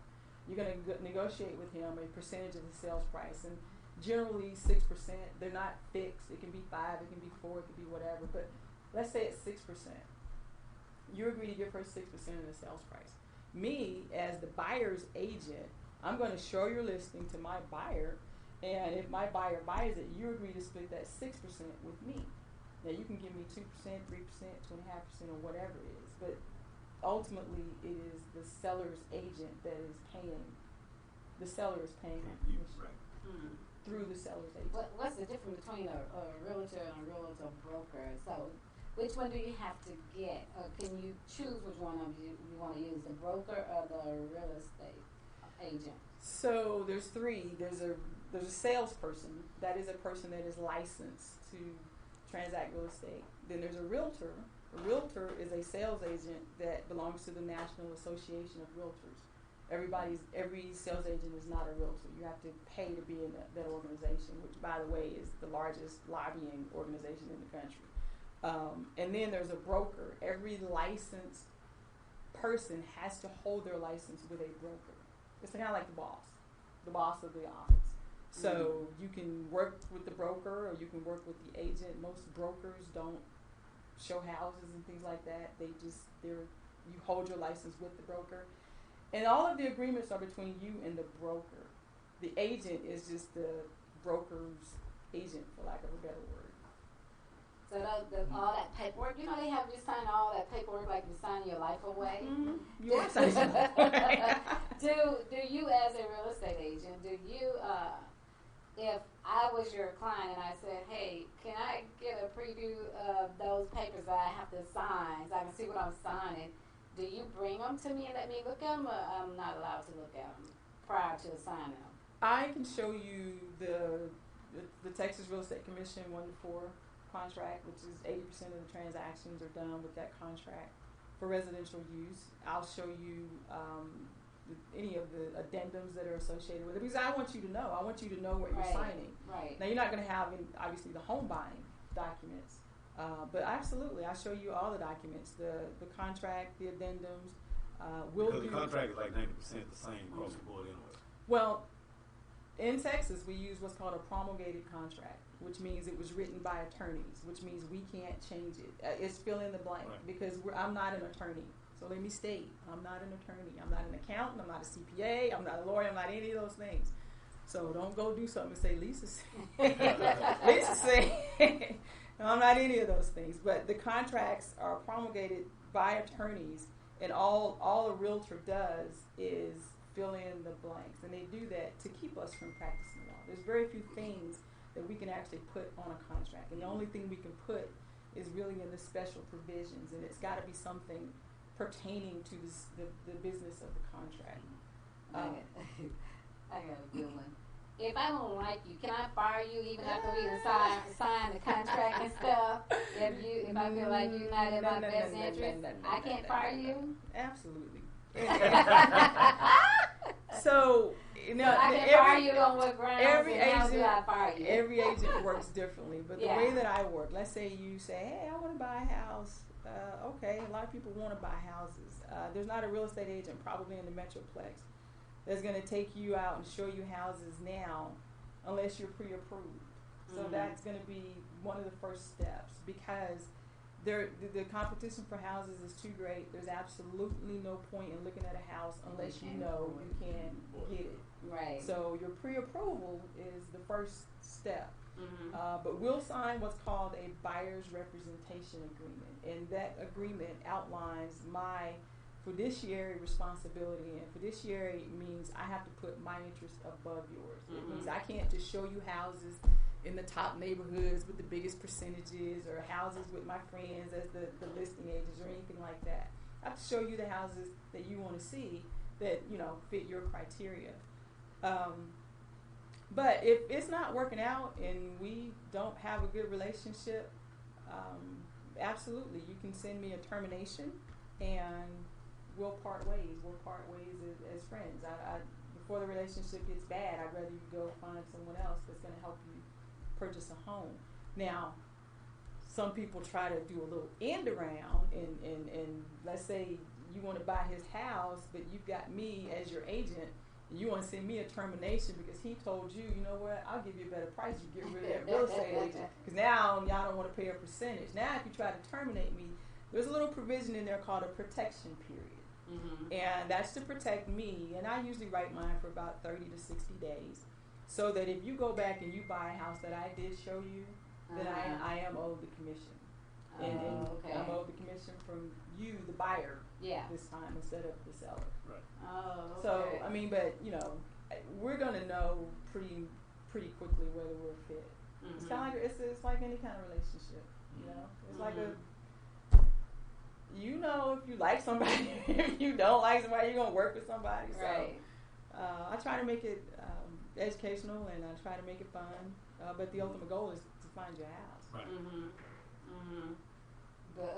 You're going to negotiate with him a percentage of the sales price, and generally 6%. They're not fixed. It can be 5, it can be 4, it can be whatever. But let's say it's 6%. You agree to give her 6% of the sales price. Me, as the buyer's agent, I'm going to show your listing to my buyer, and if my buyer buys it, you agree to split that 6% with me. Now you can give me 2%, 3%, 2.5%, or whatever it is, but ultimately it is the seller's agent that is paying. The seller is paying that You, commission right. through the seller's agent. What's the difference between a realtor and a realtor broker? So which one do you have to get? Or can you choose which one of you want to use, the broker or the real estate agent? So there's 3. There's a salesperson. That is a person that is licensed to transact real estate. Then there's a realtor. A realtor is a sales agent that belongs to the National Association of Realtors. Every sales agent is not a realtor. You have to pay to be in that organization, which, by the way, is the largest lobbying organization in the country. And then there's a broker. Every licensed person has to hold their license with a broker. It's kind of like the boss of the office. So you can work with the broker or you can work with the agent. Most brokers don't show houses and things like that. You hold your license with the broker. And all of the agreements are between you and the broker. The agent is just the broker's agent, for lack of a better word. So all that paperwork, they have you sign all that paperwork like you sign your life away. You are signing. Do you, as a real estate agent, if I was your client and I said, hey, can I get a preview of those papers that I have to sign so I can see what I'm signing? Do you bring them to me and let me look at them, or I'm not allowed to look at them prior to signing them? I can show you the Texas Real Estate Commission 1-4 contract, which is 80% of the transactions are done with that contract for residential use. I'll show you any of the addendums that are associated with it, because I want you to know. I want you to know what you're signing. Right. Now, you're not going to have, obviously, the home buying documents, but absolutely, I'll show you all the documents, the contract, the addendums. Because the contract is like 90% the same across the board anyway. Well, in Texas, we use what's called a promulgated contract, which means it was written by attorneys, which means we can't change it. It's fill in the blank, Right. because I'm not an attorney. So let me state, I'm not an attorney. I'm not an accountant. I'm not a CPA. I'm not a lawyer. I'm not any of those things. So don't go do something and say, Lisa said. Lisa said. No, I'm not any of those things. But the contracts are promulgated by attorneys, and all a realtor does is fill in the blanks. And they do that to keep us from practicing law. There's very few things that we can actually put on a contract. And the only thing we can put is really in the special provisions. And it's got to be something pertaining to the business of the contract. I got a good one. If I don't like you, can I fire you even after we sign the contract and stuff? If I feel like you're not in my best interest, I can't fire you? Absolutely. So, I can fire you on what grounds, and how do I fire you? Every agent works differently, but Yeah. the way that I work, let's say you say, hey, I want to buy a house. Okay, a lot of people want to buy houses. There's not a real estate agent probably in the Metroplex that's going to take you out and show you houses now unless you're pre-approved. So that's going to be one of the first steps, because the competition for houses is too great. There's absolutely no point in looking at a house unless you know you can get it. Right. So your pre-approval is the first step. Mm-hmm. But we'll sign what's called a buyer's representation agreement, and that agreement outlines my fiduciary responsibility. And fiduciary means I have to put my interest above yours. It means I can't just show you houses in the top neighborhoods with the biggest percentages, or houses with my friends as the listing agents, or anything like that. I have to show you the houses that you want to see that fit your criteria. But if it's not working out and we don't have a good relationship, absolutely, you can send me a termination and we'll part ways. We'll part ways as friends. Before the relationship gets bad, I'd rather you go find someone else that's going to help you purchase a home. Now, some people try to do a little end around and let's say you want to buy his house, but you've got me as your agent. You want to send me a termination because he told you, you know what, I'll give you a better price. You get rid of that real estate agent. Because now y'all don't want to pay a percentage. Now if you try to terminate me, there's a little provision in there called a protection period. Mm-hmm. And that's to protect me. And I usually write mine for about 30 to 60 days. So that if you go back and you buy a house that I did show you, then I am owed the commission. And I'm owed the commission from you, the buyer, this time instead of the seller. Right. Oh, okay. So I mean, but we're gonna know pretty quickly whether we're fit. Mm-hmm. It's kind of like it's like any kind of relationship, It's like if you like somebody, if you don't like somebody, you're gonna work with somebody. Right. So I try to make it educational and I try to make it fun. But the ultimate goal is to find your house. Right. Mm-hmm. Mm-hmm. But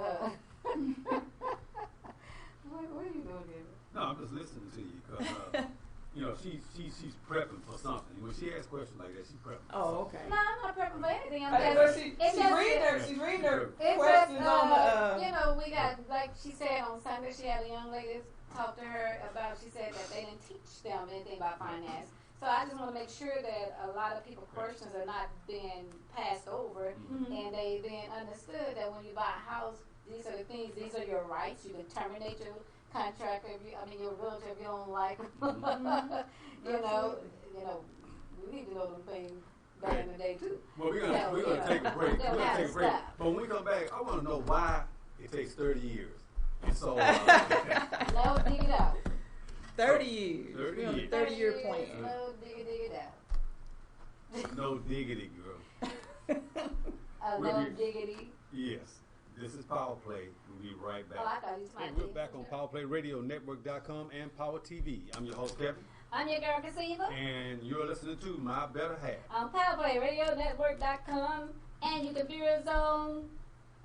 what are you doing here? No, I'm just listening to you because she's prepping for something. When she asks questions like that, she's prepping. Oh, okay. No, I'm not prepping for anything. She's reading her questions on the. We got, like she said on Sunday, she had a young lady talk to her about. She said that they didn't teach them anything about finance. So I just want to make sure that a lot of people's questions are not being passed over, and they being understood that when you buy a house, these are the things, these are your rights. You can terminate your contract your realtor if you don't like them. We need to know them things back in the day too. Well, we're gonna take a break. We're gonna take a break. But when we come back, I want to know why it takes 30 years. And so, no, dig it out. 30 years. 30 years. 30-year plan. No, dig it out. No diggity, girl. No diggity. Yes. This is Power Play. We'll be right back. Oh, I thought you was Hey, we're back on PowerPlayRadioNetwork.com and Power TV. I'm your host, Kevin. I'm your girl, Cassava. And you're listening to My Better Half. On PowerPlayRadioNetwork.com and your computer's on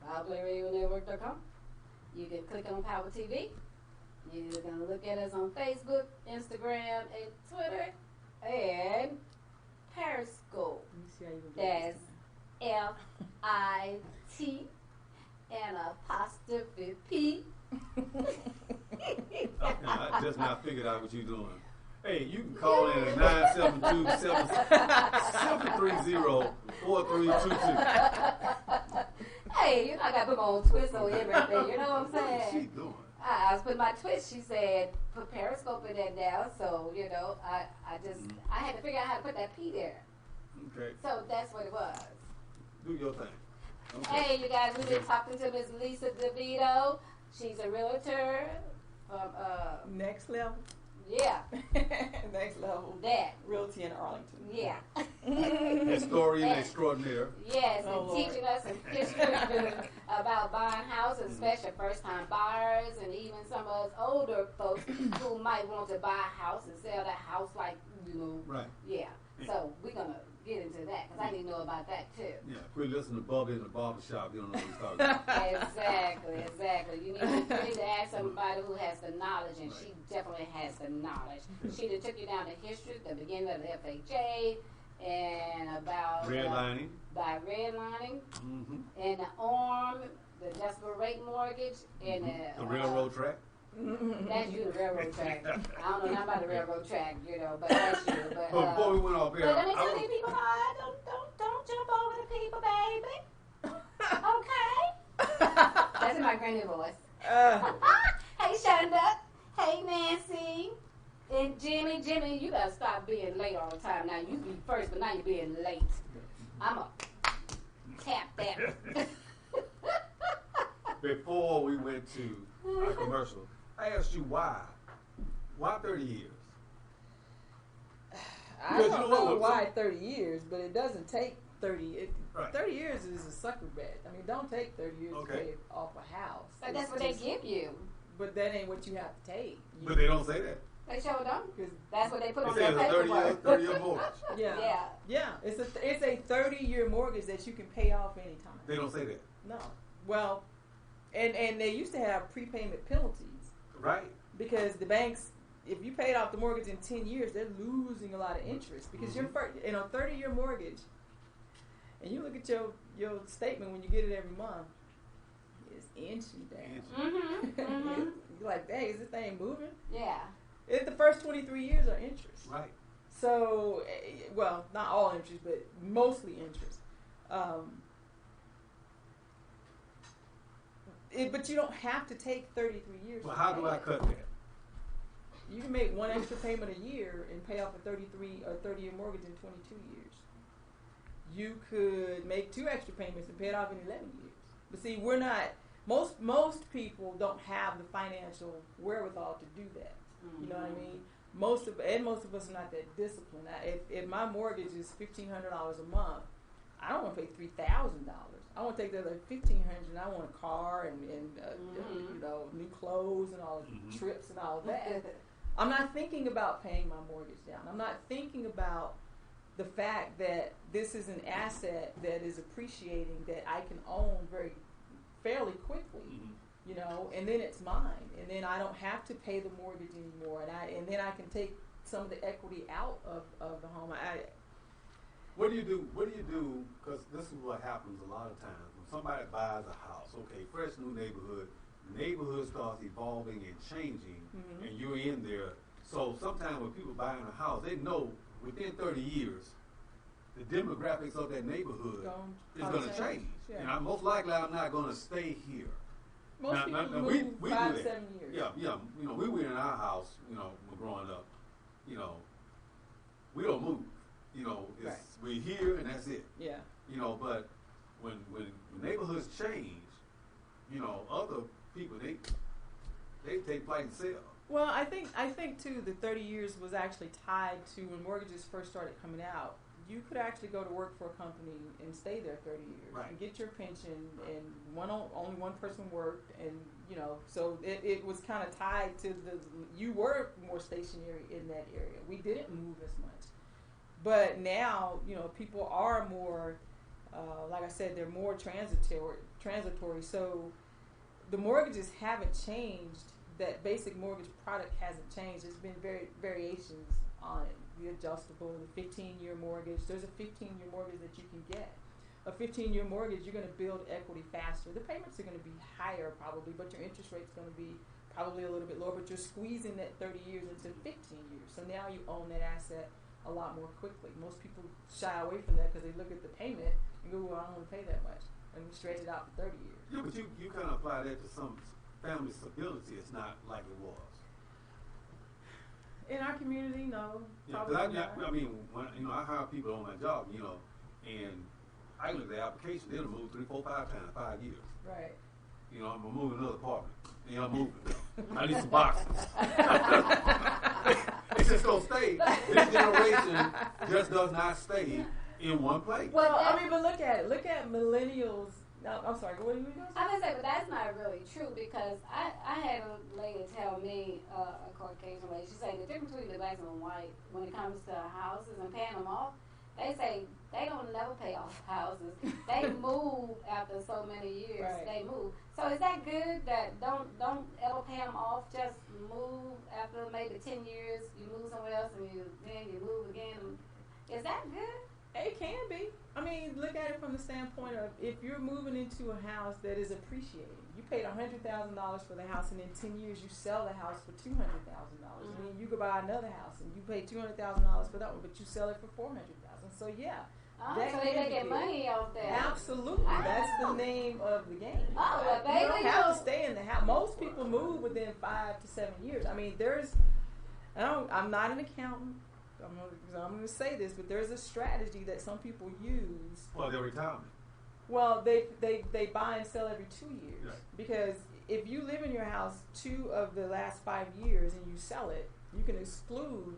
PowerPlayRadioNetwork.com. You can click on Power TV. You're going to look at us on Facebook, Instagram, and Twitter, and Periscope. That's FIT and apostrophe P. I just now figured out what you're doing. Hey, you can call in at 972-730-4322. Hey, I got to put my own twist on everything. You know what I'm saying? What's she doing? I was putting my twist. She said, put Periscope in there now. So, I had to figure out how to put that P there. Okay. So that's what it was. Do your thing. Okay. Hey, you guys, we've been talking to Miss Lisa DeVito. She's a realtor from, Next level. yeah. Next level. That. Realty in Arlington. Yeah. Historian extraordinaire. Yes, Oh, and Lord. teaching us some history about buying houses, especially first-time buyers, and even some of us older folks who might want to buy a house and sell that house Right. Yeah. So we're going to get into that because I need to know about that too. Yeah, if we listen to Bubba in the barbershop, you don't know what he's talking about. Exactly. You need to ask somebody who has the knowledge, and she definitely has the knowledge. She done took you down the history, the beginning of the FHA, and about Redlining. By redlining, Mm-hmm. and the ARM, the adjustable rate mortgage, and The railroad track. That's you, the railroad track. I don't know nothing about the railroad track, but that's you. But Before we went off but air, let me tell these people, don't jump over the people, baby. Okay. her new voice. Uh, Hey, Shonda. Hey, Nancy. And Jimmy. Jimmy, you gotta stop being late all the time. Now, you be first, but now you're being late. I'm a tap that. Before we went to our commercial, I asked you why. Why 30 years? I Because don't you know know what- why 30 years, but it doesn't take 30. Right. 30 years is a sucker bet. I mean, don't take 30 years Okay. to pay off a house. But that's It's what they just- give you. But that ain't what you have to take. But they don't say that. They sure don't. 'Cause- That's what they put They on say their it's a paperwork. 30-year mortgage. yeah. Yeah. Yeah, it's a 30-year mortgage that you can pay off anytime. They don't say that. No. Well, and they used to have prepayment penalties Right. because the banks, if you paid off the mortgage in 10 years, they're losing a lot of interest because Mm-hmm. in a 30-year mortgage, and you look at your statement when you get it every month, it's inching down. Mm-hmm. Mm-hmm. You're like, dang, is this thing moving? Yeah. The first 23 years are interest. Right. So, well, not all interest, but mostly interest. But you don't have to take 33 years. Well, to how pay do I it. cut that? You can make one extra payment a year and pay off a 33 or 30-year mortgage in 22 years. You could make 2 extra payments and pay it off in 11 years. But see, we're not. Most people don't have the financial wherewithal to do that. You know what I mean? Most of us are not that disciplined. If my mortgage is $1,500 a month, I don't want to pay $3,000. I want to take the other $1,500 and I want a car and you know, new clothes and all the trips and all that. I'm not thinking about paying my mortgage down. I'm not thinking about the fact that this is an asset that is appreciating that I can own fairly quickly, you know, and then it's mine, and then I don't have to pay the mortgage anymore, and then I can take some of the equity out of the home. What do you do? Because this is what happens a lot of times when somebody buys a house. Okay, fresh new neighborhood. The neighborhood starts evolving and changing, and you're in there. So sometimes when people buying a house, they know within 30 years, the demographics of that neighborhood is going to change. Yeah. And most likely, I'm not going to stay here. Most people move we 5-7 do that. years. Yeah. You know, we were in our house. You know, when growing up. You know, we don't move. You know, we're here and that's it. Yeah. You know, but when neighborhoods change, you know, other people they take flight and sell. Well, I think too the 30 years was actually tied to when mortgages first started coming out. You could actually go to work for a company and stay there 30 years Right. and get your pension, and only one person worked, and you know, so it was kind of tied to you were more stationary in that area. We didn't move as much, but now you know people are more, like I said, they're more transitory. So the mortgages haven't changed. That basic mortgage product hasn't changed. There's been variations on it. The adjustable, the 15-year mortgage. There's a 15-year mortgage that you can get. A 15-year mortgage, you're going to build equity faster. The payments are going to be higher probably, but your interest rate's going to be probably a little bit lower, but you're squeezing that 30 years into 15 years. So now you own that asset a lot more quickly. Most people shy away from that because they look at the payment and go, well, I don't want to pay that much. And we stretch it out for 30 years. Yeah, but you kind of apply that to some family stability. It's not like it was. In our community, no. Yeah, Probably because not. I mean, when, you know, I hire people on my job, you know, and I look at the application, they'll move 3, 4, 5 times, 5 years. Right. You know, I'm gonna move another apartment. You know, I'm moving. I need some boxes. It's just gonna stay. This generation just does not stay in one place. Well, I mean, but look at it. Look at millennials. No, I'm sorry. What are you going to say? I would say, but that's not really true because I had a lady tell me, a Caucasian lady, she said the difference between the blacks and white when it comes to houses and paying them off, they say they don't never pay off houses. They move after so many years. Right. They move. So is that good that don't ever pay them off? Just move after maybe 10 years, you move somewhere else and then you move again. Is that good? It can be. I mean, look at it from the standpoint of if you're moving into a house that is appreciating. You paid $100,000 for the house, and in 10 years you sell the house for $200,000. And then you go buy another house, and you pay $200,000 for that one, but you sell it for $400,000. So yeah, Oh, that so they can be get good. money off that. Absolutely, that's the name of the game. Oh, well, baby, You don't have to stay in the house. Most people move within 5 to 7 years. I mean, I'm not an accountant. I'm going to say this, but there's a strategy that some people use. Well, their retirement. Well, they buy and sell every 2 years. Right. Because if you live in your house 2 of the last 5 years and you sell it, you can exclude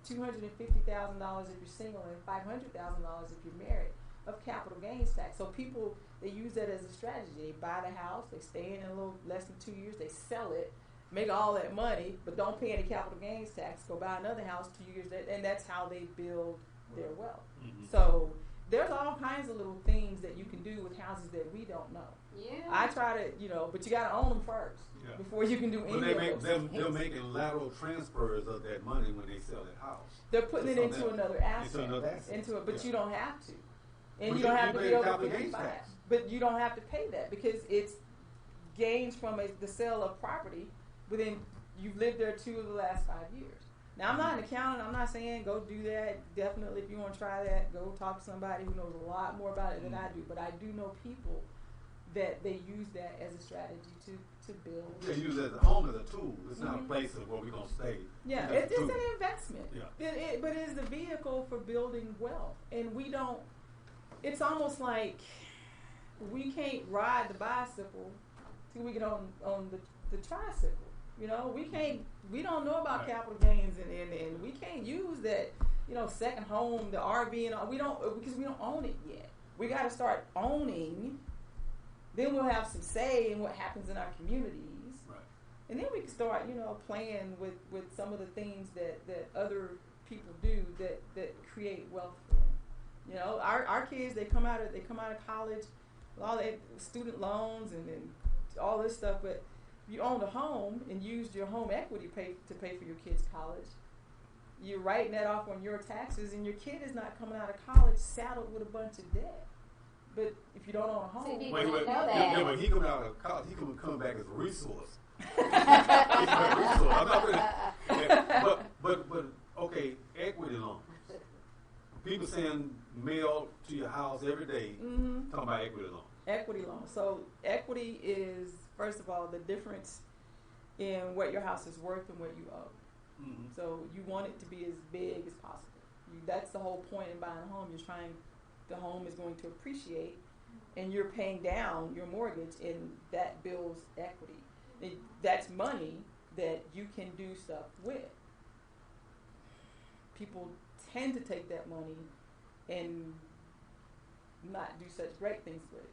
$250,000 if you're single and $500,000 if you're married of capital gains tax. So people, they use that as a strategy. They buy the house, they stay in it a little less than 2 years, they sell it, make all that money, but don't pay any capital gains tax, go buy another house 2 years, and that's how they build their wealth. Mm-hmm. So there's all kinds of little things that you can do with houses that we don't know. Yeah. I try to, but you got to own them first before you can do But any of those they're things. making lateral transfers of that money when they sell that house. They're putting it So into that- another asset. Into another asset. But you don't have to. And But you don't you have to pay be over capital gains 55. tax. But you don't have to pay that because it's gains from the sale of property within, you've lived there 2 of the last 5 years. Now, I'm not an accountant. I'm not saying go do that. Definitely, if you want to try that, go talk to somebody who knows a lot more about it than I do. But I do know people that they use that as a strategy to build. Yeah, use it as a home as a tool. It's not a place of where we're going to stay. Yeah, It's it's a an tool. investment. Yeah. But it's the vehicle for building wealth. And we don't, it's almost like we can't ride the bicycle till we get on the tricycle. You know, we don't know about Right. capital gains and we can't use that, second home, the RV and all. Because we don't own it yet. We got to start owning. Then we'll have some say in what happens in our communities. Right. And then we can start, playing with some of the things that other people do that create wealth for them. Our kids, they come out of college with all their student loans and all this stuff, but you owned a home and used your home equity to pay for your kids' college. You're writing that off on your taxes, and your kid is not coming out of college saddled with a bunch of debt. But if you don't own a home, See, Wait, know wait. that. Yeah, when he coming out of college, he can come back as a resource. He's a resource. I'm not really, but okay, equity loans. People send mail to your house every day, talking about equity loans. equity loan. So equity is, first of all, the difference in what your house is worth and what you owe. Mm-hmm. So you want it to be as big as possible. That's the whole point in buying a home. The home is going to appreciate, and you're paying down your mortgage, and that builds equity. That's money that you can do stuff with. People tend to take that money and not do such great things with it.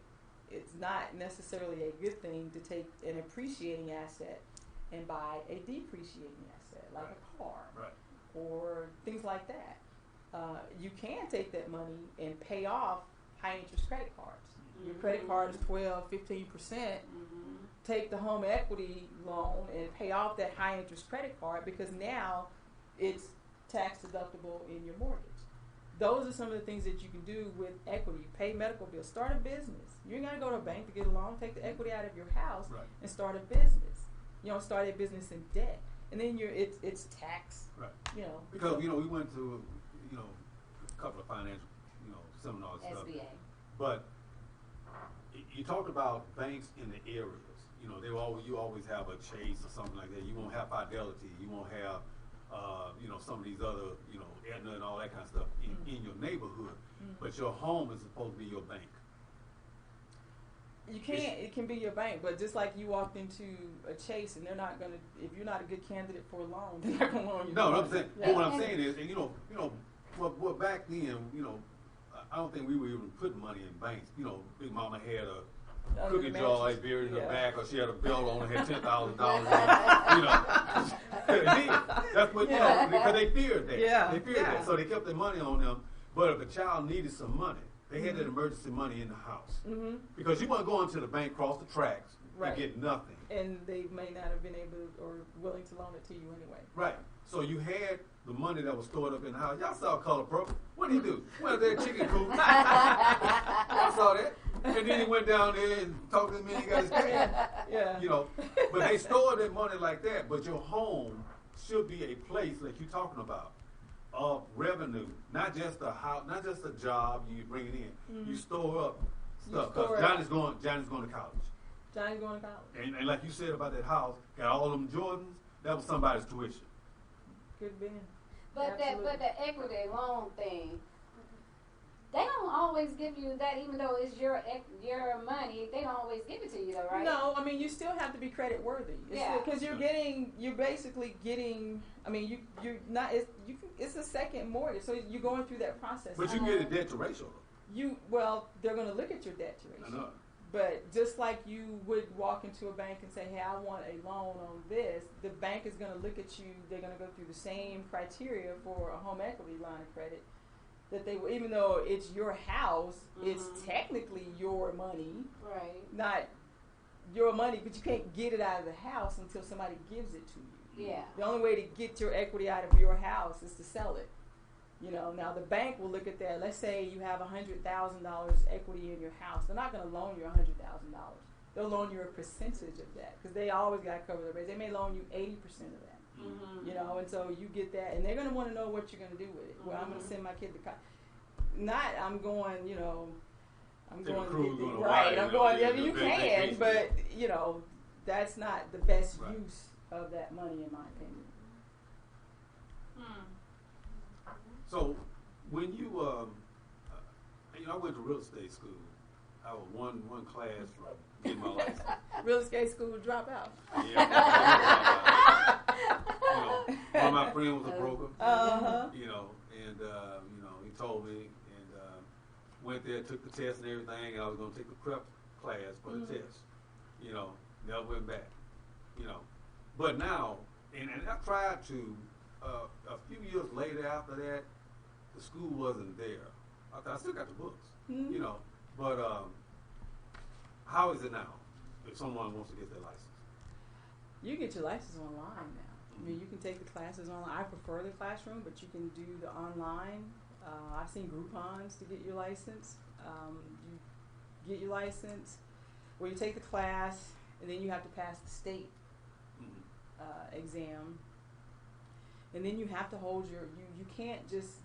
It's not necessarily a good thing to take an appreciating asset and buy a depreciating asset, like a car, Right. or things like that. You can take that money and pay off high interest credit cards. Your credit card is 12, 15%. Take the home equity loan and pay off that high interest credit card, because now it's tax deductible in your mortgage. Those are some of the things that you can do with equity. Pay medical bills. Start a business. You ain't got to go to a bank to get a loan. Take the equity out of your house Right. and start a business. You don't start a business in debt. And then it's tax, Right. you know. Because we went to a couple of financial seminars and stuff. SBA. But you talked about banks in the areas. You always have a Chase or something like that. You won't have Fidelity. You won't have some of these other Aetna and all that kind of stuff in your neighborhood. But your home is supposed to be your bank. You can't. It can be your bank, but just like you walked into a Chase, and they're not gonna. If you're not a good candidate for a loan, they're not gonna loan you. No, the what I'm money. saying. Yeah. But what I'm saying is, well, back then, I don't think we were even putting money in banks. Big Mama had a Under cookie the jar mattress. buried in Yeah. her back, or she had a belt on, had $10,000 on. That's what because they feared that. Yeah, They feared yeah. that, so they kept their money on them. But if a child needed some money, they had that emergency money in the house, because you weren't going to the bank across the tracks Right. and get nothing. And they may not have been able or willing to loan it to you anyway. Right. So you had the money that was stored up in the house. Y'all saw Color Purple. What did he do? Went up there chicken coop. Y'all saw that. And then he went down there and talked to the man. He got his pay. Yeah. But they stored their money like that. But your home should be a place like you're talking about of revenue, not just a house, not just a job you bring it in. You store up stuff. store Because it Johnny's going to college. Johnny's going to college. And like you said about that house, got all them Jordans, that was somebody's tuition. Could be. But the equity loan thing, they don't always give you that, even though it's your money. They don't always give it to you, though, right? No, I mean you still have to be credit worthy. Yeah. Because you're basically getting. I mean you're not. It's a second mortgage, so you're going through that process. But you get a debt to ratio. They're going to look at your debt to ratio. I know. But just like you would walk into a bank and say, hey, I want a loan on this, the bank is going to look at you. They're going to go through the same criteria for a home equity line of credit. That they will, even though it's your house, it's technically your money. Right. Not your money, but you can't get it out of the house until somebody gives it to you. Yeah. The only way to get your equity out of your house is to sell it. You know, now the bank will look at that. Let's say you have $100,000 equity in your house. They're not going to loan you $100,000. They'll loan you a percentage of that because they always got to cover the base. They may loan you 80% of that. You know, and so you get that, and they're going to want to know what you're going to do with it. Well, I'm going to send my kid to college. Not, I'm going, you know, I'm Take a going cruise, to going to right. Hawaii, I'm you know, going. yeah, I mean, you vacation. can, but you know, that's not the best Right. use of that money, in my opinion. So when you I went to real estate school. I was one class from getting my license. Real estate school drop out. Yeah. You know, one of my friends was a broker. You know, and you know, he told me, and went there, took the test and everything. And I was going to take the prep class for the test. You know, never went back. You know, but now, and I tried to. A few years later after that, the school wasn't there. I still got the books. You know, but how is it now? If someone wants to get their license, You get your license online now. I mean, you can take the classes online. I prefer the classroom, but you can do the online. I've seen Groupons to get your license. You get your license, where you take the class, and then you have to pass the state exam. And then you have to hold you can't just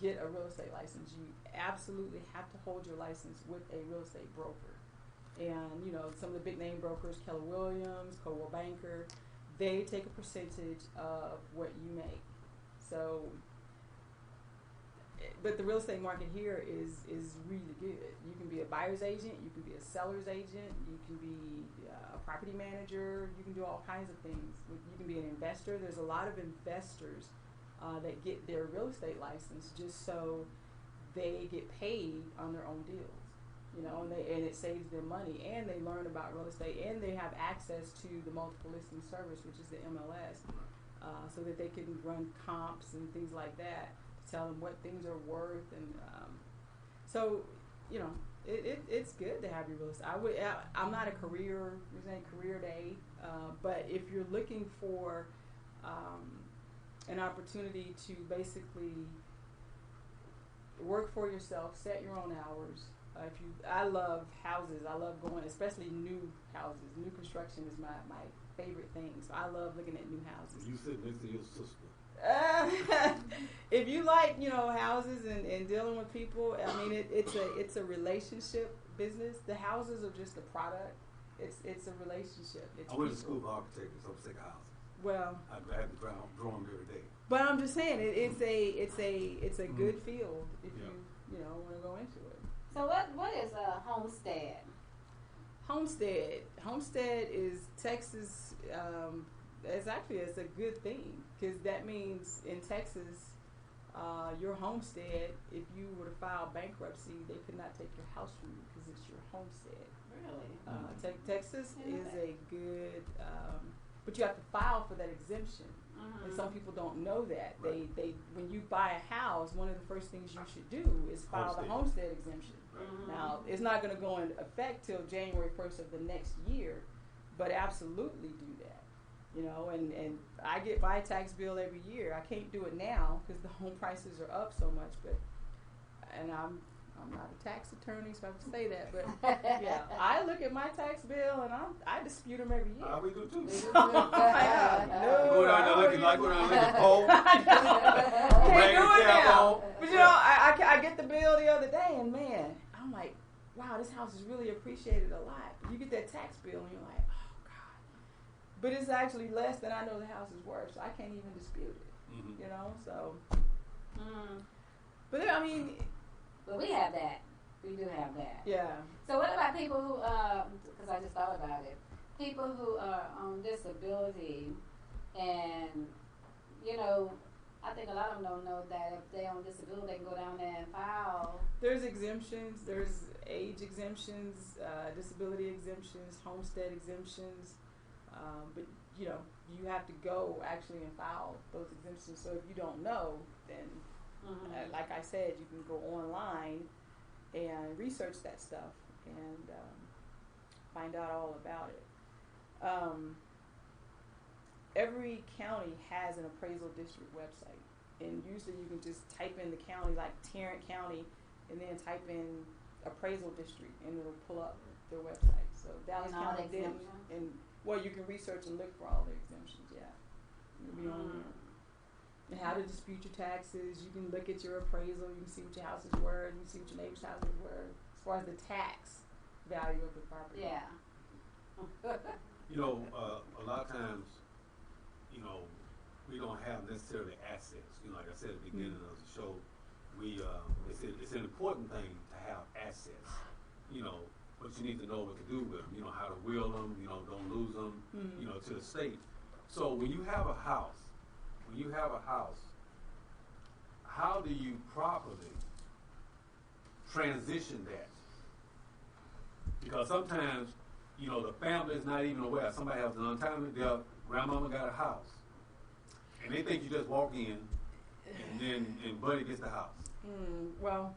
get a real estate license. You absolutely have to hold your license with a real estate broker. And, you know, some of the big name brokers, Keller Williams, Coldwell Banker, they take a percentage of what you make. So, but the real estate market here is really good. You can be a buyer's agent, you can be a seller's agent, you can be a property manager, you can do all kinds of things. You can be an investor. There's a lot of investors that get their real estate license just so they get paid on their own deals. You know, and it saves them money, and they learn about real estate, and they have access to the multiple listing service, which is the MLS, so that they can run comps and things like that to tell them what things are worth, and so you know, it's good to have your real estate. I'm not a career. There's any career day, but if you're looking for an opportunity to basically work for yourself, set your own hours. I love houses. I love going, especially new houses. New construction is my favorite thing. So I love looking at new houses. you sit next to your sister. If you like, you know, houses and dealing with people, I mean, it's a relationship business. The houses are just a product. It's a relationship. It's I went to people. school for architecture, so I'm sick of houses. Well, I have to draw them every day. but I'm just saying it's a good field if Yeah. you know want to go into it. So what is a homestead? Homestead is Texas. It's a good thing because that means in Texas, your homestead, if you were to file bankruptcy, they could not take your house from you because it's your homestead. Really? Texas Yeah. is a good, but you have to file for that exemption. And some people don't know that. Right. They when you buy a house, one of the first things you should do is file the homestead exemption. Right. Now, it's not going to go into effect till January 1st of the next year, but absolutely do that. You know, and I get my tax bill every year. I can't do it now because the home prices are up so much, and I'm not a tax attorney, so I have to say that, but yeah, I look at my tax bill and I dispute them every year. We do too. No, Go down there looking like Pope. Can't do it cap now. on. But you know, I get the bill the other day, and man, I'm like, wow, this house is really appreciated a lot. But you get that tax bill, and you're like, oh God. But it's actually less than I know the house is worth, so I can't even dispute it. Mm-hmm. You know, so. Mm. But I mean, But we have that. We do have that. yeah. So what about people who, because I just thought about it, people who are on disability and, you know, I think a lot of them don't know that if they're on disability, they can go down there and file. There's exemptions. There's age exemptions, disability exemptions, homestead exemptions. But, you know, you have to go actually and file those exemptions. So if you don't know, then, like I said, you can go online and research that stuff and find out all about it. Every county has an appraisal district website, and usually you can just type in the county, like Tarrant County, and then type in appraisal district, and it'll pull up their website. So Dallas And all County the did, exemptions? and well, you can research and look for all the exemptions. Yeah, it'll be on there. And how to dispute your taxes. You can look at your appraisal. You can see what your house is worth. You can see what your neighbor's house is worth as far as the tax value of the property. Yeah. You know, a lot of times, you know, we don't have necessarily assets. You know, like I said at the beginning of the show, it's an important thing to have assets. You know, but you need to know what to do with them. You know, how to will them. You know, don't lose them. You know, to the state. So when you have a house, how do you properly transition that? Because sometimes, you know, the family is not even aware. Somebody has an untimely death, grandmama got a house. And they think you just walk in and Buddy gets the house. Well,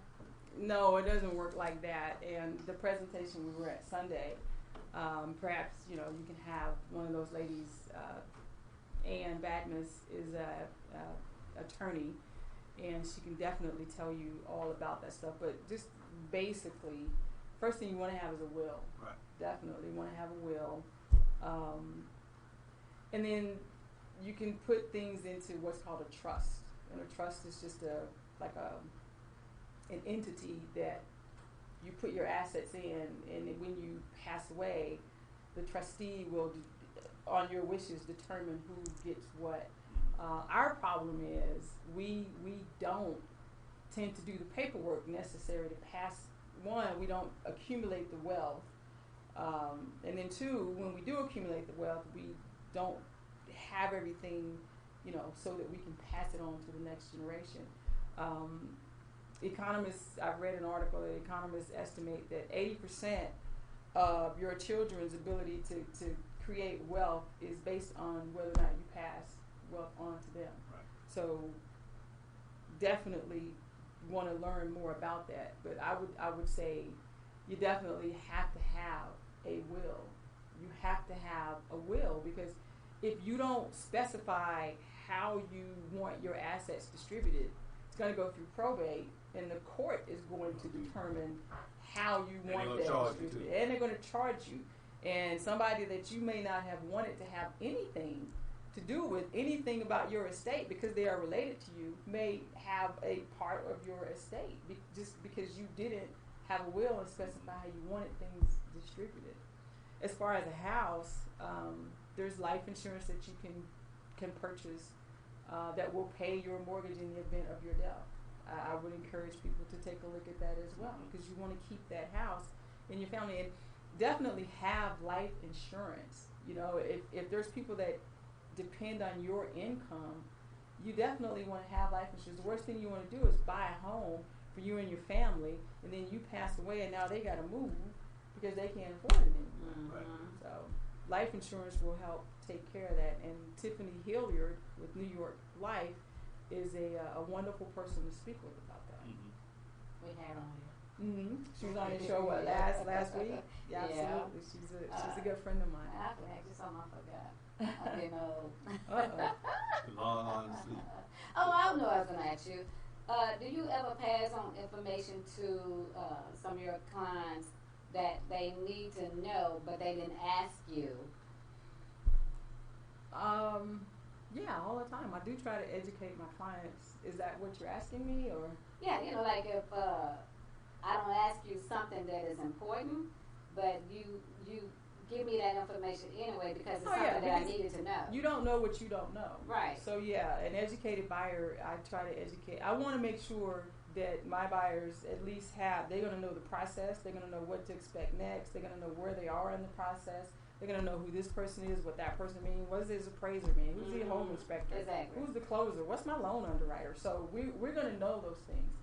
no, it doesn't work like that. And the presentation we were at Sunday, perhaps, you know, you can have one of those ladies, Ann Badmus is a attorney, and she can definitely tell you all about that stuff. But just basically, first thing you want to have is a will. Right. Definitely want to have a will. And then you can put things into what's called a trust. And a trust is just an entity that you put your assets in, and when you pass away, the trustee will, on your wishes, determine who gets what. Our problem is we don't tend to do the paperwork necessary to pass. One, we don't accumulate the wealth, and then two, when we do accumulate the wealth, we don't have everything, you know, so that we can pass it on to the next generation. Economists, I've read an article that economists estimate that 80% of your children's ability to create wealth is based on whether or not you pass wealth on to them. Right. So definitely want to learn more about that. But I would say you definitely have to have a will. You have to have a will, because if you don't specify how you want your assets distributed, it's going to go through probate, and the court is going to determine how you want that distributed. And they're going to charge you. And somebody that you may not have wanted to have anything to do with anything about your estate because they are related to you may have a part of your estate just because you didn't have a will and specify how you wanted things distributed. As far as a house, there's life insurance that you can purchase that will pay your mortgage in the event of your death. I would encourage people to take a look at that as well, because you want to keep that house in your family. And definitely have life insurance. You know, if there's people that depend on your income, you definitely want to have life insurance. The worst thing you want to do is buy a home for you and your family, and then you pass away, and now they got to move because they can't afford it anymore. Right. So life insurance will help take care of that. And Tiffany Hilliard with New York Life is a wonderful person to speak with about that. We had on here. She was on the show last week. Yeah, Yeah. absolutely. She's a good friend of mine. I can actually something I forgot. I'm getting old. Uh-oh. Long sleep. Oh, I know I was gonna ask you. Do you ever pass on information to some of your clients that they need to know, but they didn't ask you? Yeah, all the time. I do try to educate my clients. Is that what you're asking me, or? Yeah, like if I don't ask you something that is important, but you give me that information anyway because it's something that I needed to know. You don't know what you don't know. Right. So yeah, an educated buyer, I try to educate. I want to make sure that my buyers at least they're going to know the process. They're going to know what to expect next. They're going to know where they are in the process. They're going to know who this person is, what that person means. What does this appraiser mean? Who's the home inspector? Exactly. Who's the closer? What's my loan underwriter? So we're going to know those things.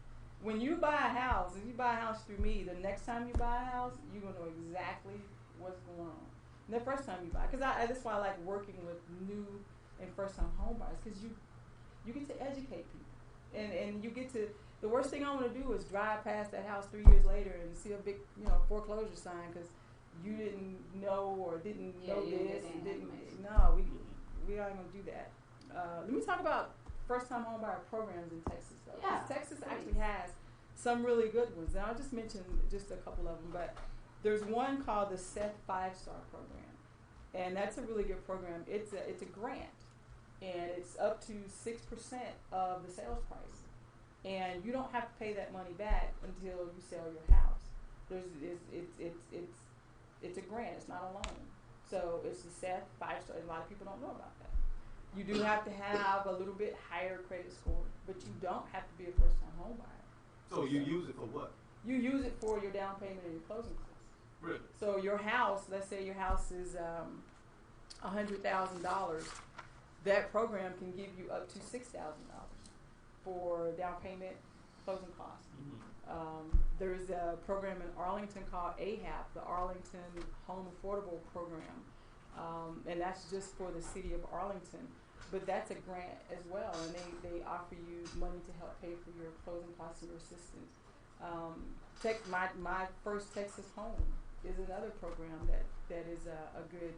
When you buy a house, if you buy a house through me, the next time you buy a house, you're going to know exactly what's going on. And the first time you buy, because that's why I like working with new and first-time home buyers, because you get to educate people. And you get to, the worst thing I want to do is drive past that house 3 years later and see a big, foreclosure sign because you didn't know or didn't know this. No, we aren't going to do that. Let me talk about first-time home buyer programs in Texas, though. Yeah, Texas actually has some really good ones. And I'll just mention just a couple of them. But there's one called the Seth 5-Star Program. And that's a really good program. It's a grant. And it's up to 6% of the sales price. And you don't have to pay that money back until you sell your house. It's a grant. It's not a loan. So it's the Seth 5-Star. A lot of people don't know about that. You do have to have a little bit higher credit score, but you don't have to be a first-time home buyer. So you use it for what? You use it for your down payment and your closing costs. Really? So your house, let's say your house is $100,000. That program can give you up to $6,000 for down payment, closing costs. Mm-hmm. There's a program in Arlington called AHAP, the Arlington Home Affordable Program, and that's just for the city of Arlington. But that's a grant as well, and they offer you money to help pay for your closing costs and your assistance. My First Texas Home is another program that is a good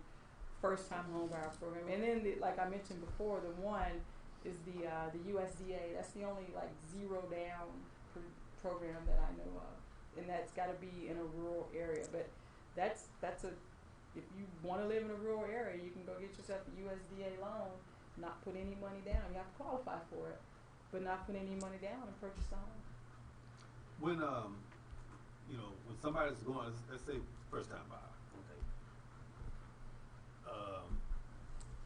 first-time home buyer program. And then, like I mentioned before, the one is the USDA. That's the only zero down program that I know of, and that's got to be in a rural area. But that's if you want to live in a rural area, you can go get yourself a USDA loan, not put any money down. You have to qualify for it, but not put any money down and purchase a home. When when somebody's going, let's say first time buyer,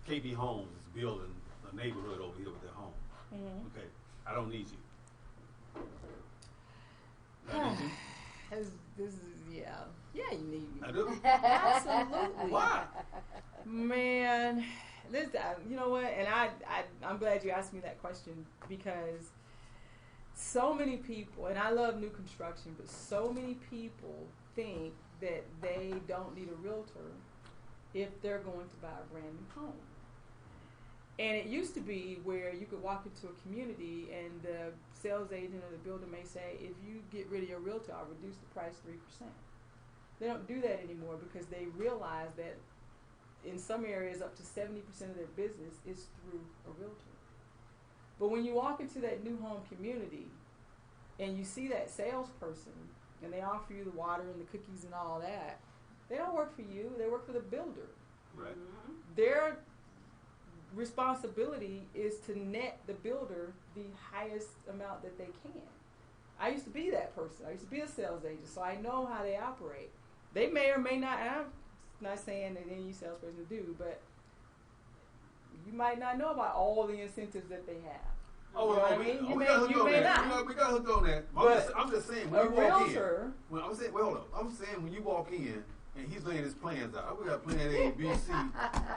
okay. KB Homes is building a neighborhood over here with their home. Mm-hmm. Okay, I don't need you. Yeah, you need me. I do. Absolutely. Why? Man, listen, you know what? And I'm glad you asked me that question because so many people, and I love new construction, but so many people think that they don't need a realtor if they're going to buy a brand new home. And it used to be where you could walk into a community and the sales agent or the builder may say, if you get rid of your realtor, I'll reduce the price 3%. They don't do that anymore because they realize that in some areas up to 70% of their business is through a realtor. But when you walk into that new home community and you see that salesperson and they offer you the water and the cookies and all that, they don't work for you, they work for the builder. Right. Their responsibility is to net the builder the highest amount that they can. I used to be that person. I used to be a sales agent, so I know how they operate. They may or may not, and I'm not saying that any salesperson do, but you might not know about all the incentives that they have. Oh, you know what I mean? You may not. We got hooked on that. But I'm just saying a when you walk realtor, in. I'm saying when you walk in and he's laying his plans out. We got plan A, B, C,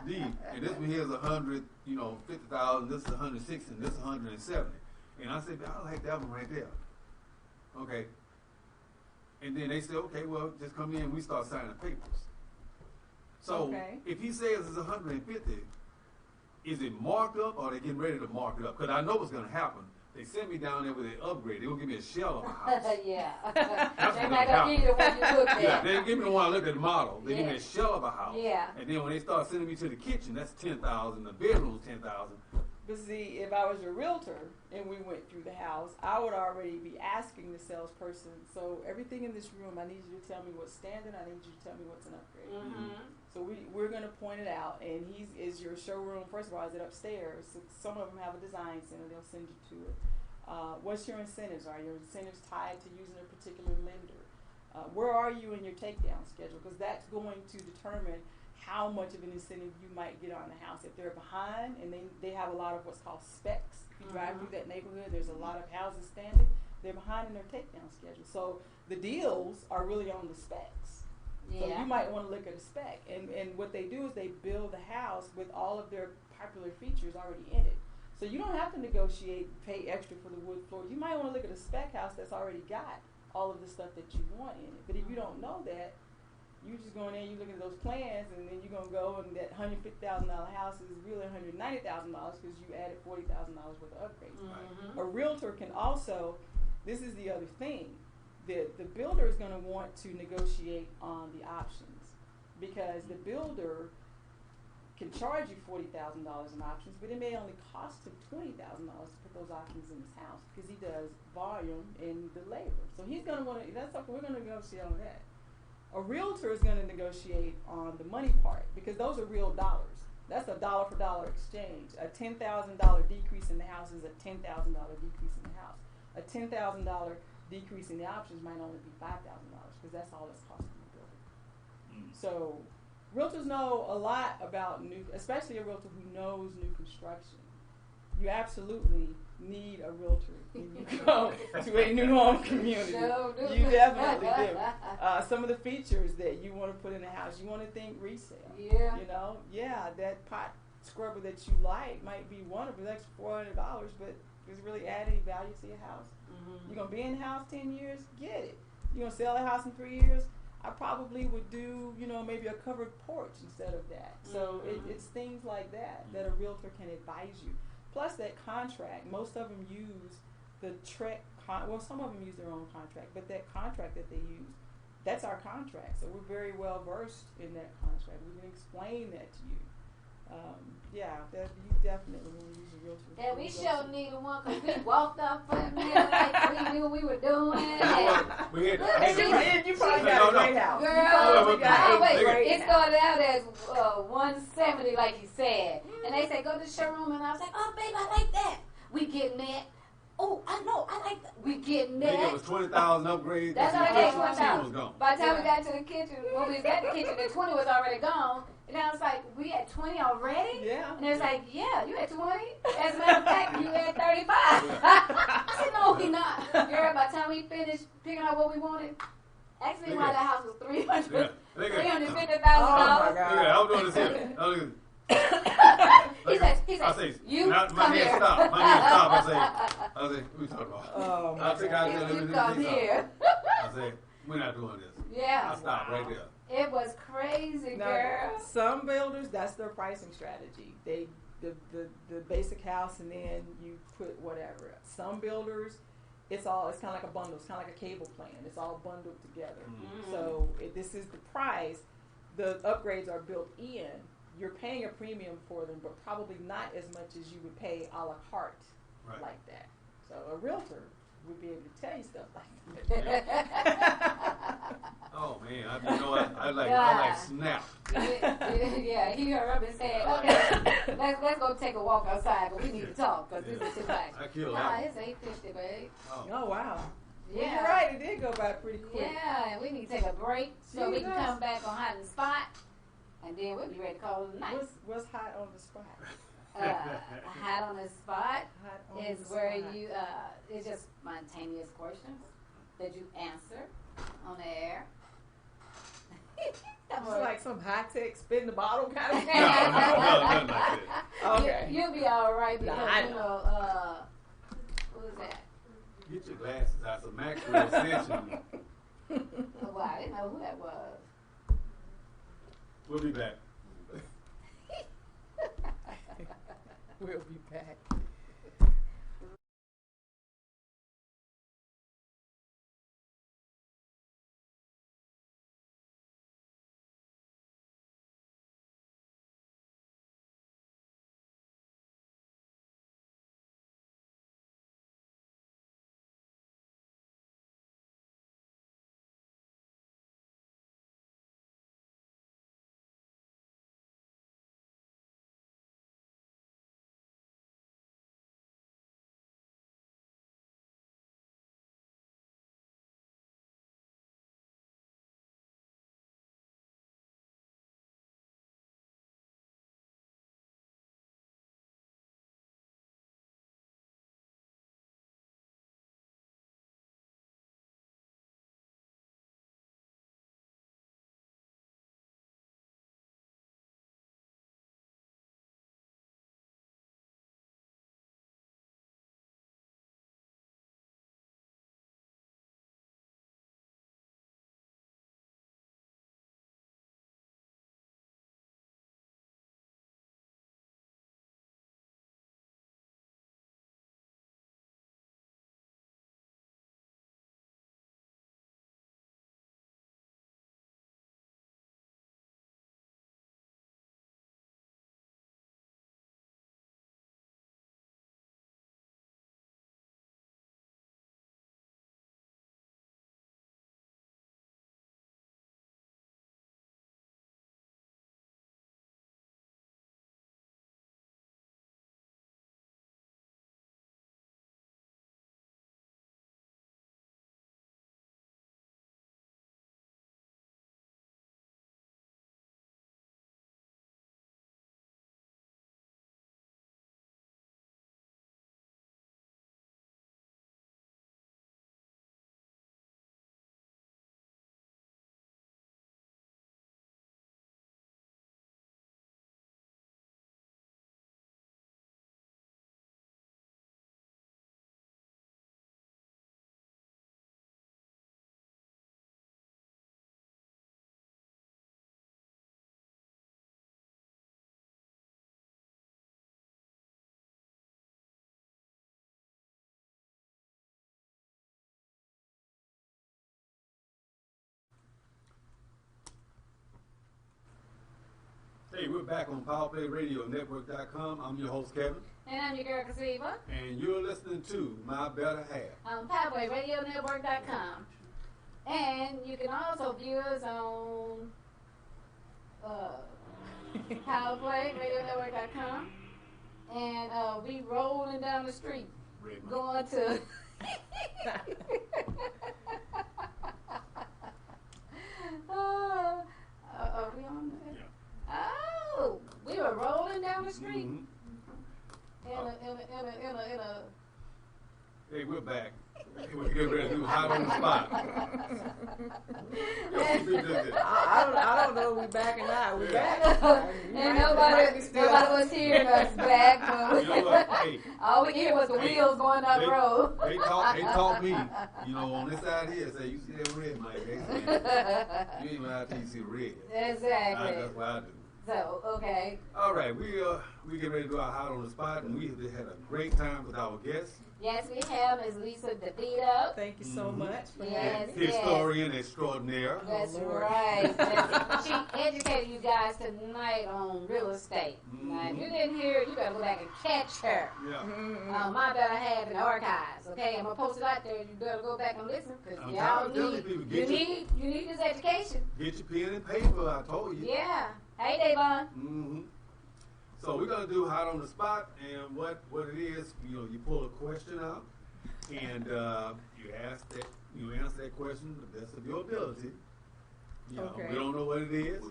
D, and this one here is 100, 50,000. This is 160, and this is 170. And I said, I like that one right there. Okay. And then they say, okay, well, just come in and we start signing papers. So if he says it's 150, is it marked up or are they getting ready to mark it up? Because I know what's going to happen. They sent me down there with an upgrade. They're going to give me a shell of a house. Yeah. That's They're what's not going to going to give you the one you looked at. Yeah, they didn't give me the one I looked at the model. They give me a Yeah. shell of a house. Yeah. And then when they start sending me to the kitchen, that's $10,000. The bedroom's $10,000. But see, if I was a realtor and we went through the house, I would already be asking the salesperson, so everything in this room, I need you to tell me what's standard, I need you to tell me what's an upgrade. Mm-hmm. So we're going to point it out, and is your showroom, first of all, is it upstairs? So some of them have a design center, they'll send you to it. What's your incentives? Are your incentives tied to using a particular lender? Where are you in your takedown schedule? Because that's going to determine how much of an incentive you might get on the house. If they're behind and they have a lot of what's called specs, if you drive through that neighborhood, there's a lot of houses standing, they're behind in their takedown schedule. So the deals are really on the specs. So Yeah. you might want to look at a spec. And what they do is they build the house with all of their popular features already in it. So you don't have to negotiate, pay extra for the wood floors. You might want to look at a spec house that's already got all of the stuff that you want in it. But if you don't know that, you just go in there and you look at those plans, and then you're going to go and that $150,000 house is really $190,000 because you added $40,000 worth of upgrades. Mm-hmm. A realtor can also, this is the other thing, the builder is going to want to negotiate on the options, because the builder can charge you $40,000 in options, but it may only cost him $20,000 to put those options in his house because he does volume in the labor. So he's going to want to, that's something we're going to negotiate on that. A realtor is going to negotiate on the money part because those are real dollars. That's a dollar for dollar exchange. A $10,000 decrease in the house is a $10,000 decrease in the house. A $10,000 decrease in the options might only be $5,000 because that's all it's costing the builder. So realtors know a lot about new, especially a realtor who knows new construction. You absolutely need a realtor when you go to a new home community. No, no. You definitely do. Some of the features that you want to put in the house, you want to think resale. Yeah. You know, yeah, that pot scrubber that you like might be wonderful, that's $400, but does it really add any value to your house? Mm-hmm. You're going to be in the house 10 years? Get it. You're going to sell the house in 3 years? I probably would do, maybe a covered porch instead of that. So it's things like that that a realtor can advise you. Plus that contract, most of them use the some of them use their own contract, but that contract that they use, that's our contract. So we're very well versed in that contract. We can explain that to you. That you definitely want to use a realtor. Yeah, we sure needed one because we walked up for a minute like we knew what we were doing. And We had You probably got a great house. Girl, You probably got a wait, great it house. started out as 170, like you said, and they said go to the showroom, and I was like, oh, babe, I like that. We getting that. Oh, I know, I like that. We getting I think that. it was 20,000 upgrades. That's and how they the gave kitchen was 1,000. gone. By the time we got to the kitchen, when we was at the kitchen, the 20 was already gone. And I was like, we at 20 already? Yeah. And it was like, yeah, you at 20? As a matter of fact, you at 35. I said, no, we not. Girl, by the time we finished picking out what we wanted, ask me why that house was $350,000. Yeah. Look at- Oh my God. Yeah, I'm doing this here. He I said, say, you my come head here. stop. My head stop. I say, what we talking about? Oh, my I think I said, You come here. I said, we're not doing this. Yeah. I stopped right there. It was crazy, Now, girl. some builders, that's their pricing strategy. They the basic house, and then you put whatever. Some builders, it's kind of like a bundle. It's kind of like a cable plan. It's all bundled together. Mm-hmm. So if this is the price. The upgrades are built in. You're paying a premium for them, but probably not as much as you would pay a la carte Right. like that. So a realtor would be able to tell you stuff like that. Oh man, I like Snap. Yeah, he hurried up and said, okay, let's go take a walk outside, but we need to talk because this is too much. I killed Nah, that. it's 8:50, babe. Oh wow. Yeah. Well, you're right. It did go by pretty quick. Yeah, and we need to take a break so we can Jesus. come back on Hot and Spot, and then we'll be ready to call it a night. What's hot on the spot? Hot on the Spot Hot on is the where spot. you, it's just spontaneous questions that you answer on the air. It's like some high tech spin the bottle kind of No, thing. nothing like that. Okay. You'll be all right because, Nah, I you know. know, who is that? Get your glasses out. Some Maxwell Extension. Oh, wow, I didn't know who that was. We'll be back. We'll be back. we're back on PowerPlayRadioNetwork.com. I'm your host, Kevin, And I'm your girl, Kasiva. and you're listening to My Better Half. On PowerPlayRadioNetwork.com. And you can also view us on PowerPlayRadioNetwork.com. And we rolling down the street, Red going to... Are we on there? Yeah. Oh, we were rolling down the street Mhm. in a. Hey, we're back. We're getting ready to do Hot on the Spot. I don't know if we back or not. We back. And nobody was hearing us back. But You know what? Hey, all we hear was the wheels going down the road. They taught me, you know, on this side here, say, you see that red, Mike? They say, you ain't lying till you see red. Exactly. That's what I do. So, okay. All right, we get ready to do our Hot on the Spot, and we have had a great time with our guests. Yes, we have Ms. Lisa DeVito. Thank you so Mhm. much for Yes. having me. Historian extraordinaire. That's Lord. right. She educated you guys tonight on real estate. Now, if you didn't hear it, you better go back and catch her. Yeah. My better half in the archives. Okay, I'm gonna post it out there. You better go back and listen because I'm y'all telling people, you need this education. Get your pen and paper, I told you. Yeah. Hey, Davon. Mm-hmm. So we're gonna do Hot on the Spot, and what it is, you know, you pull a question out, and you answer that question to the best of your ability. You know, Okay. we don't know what it is.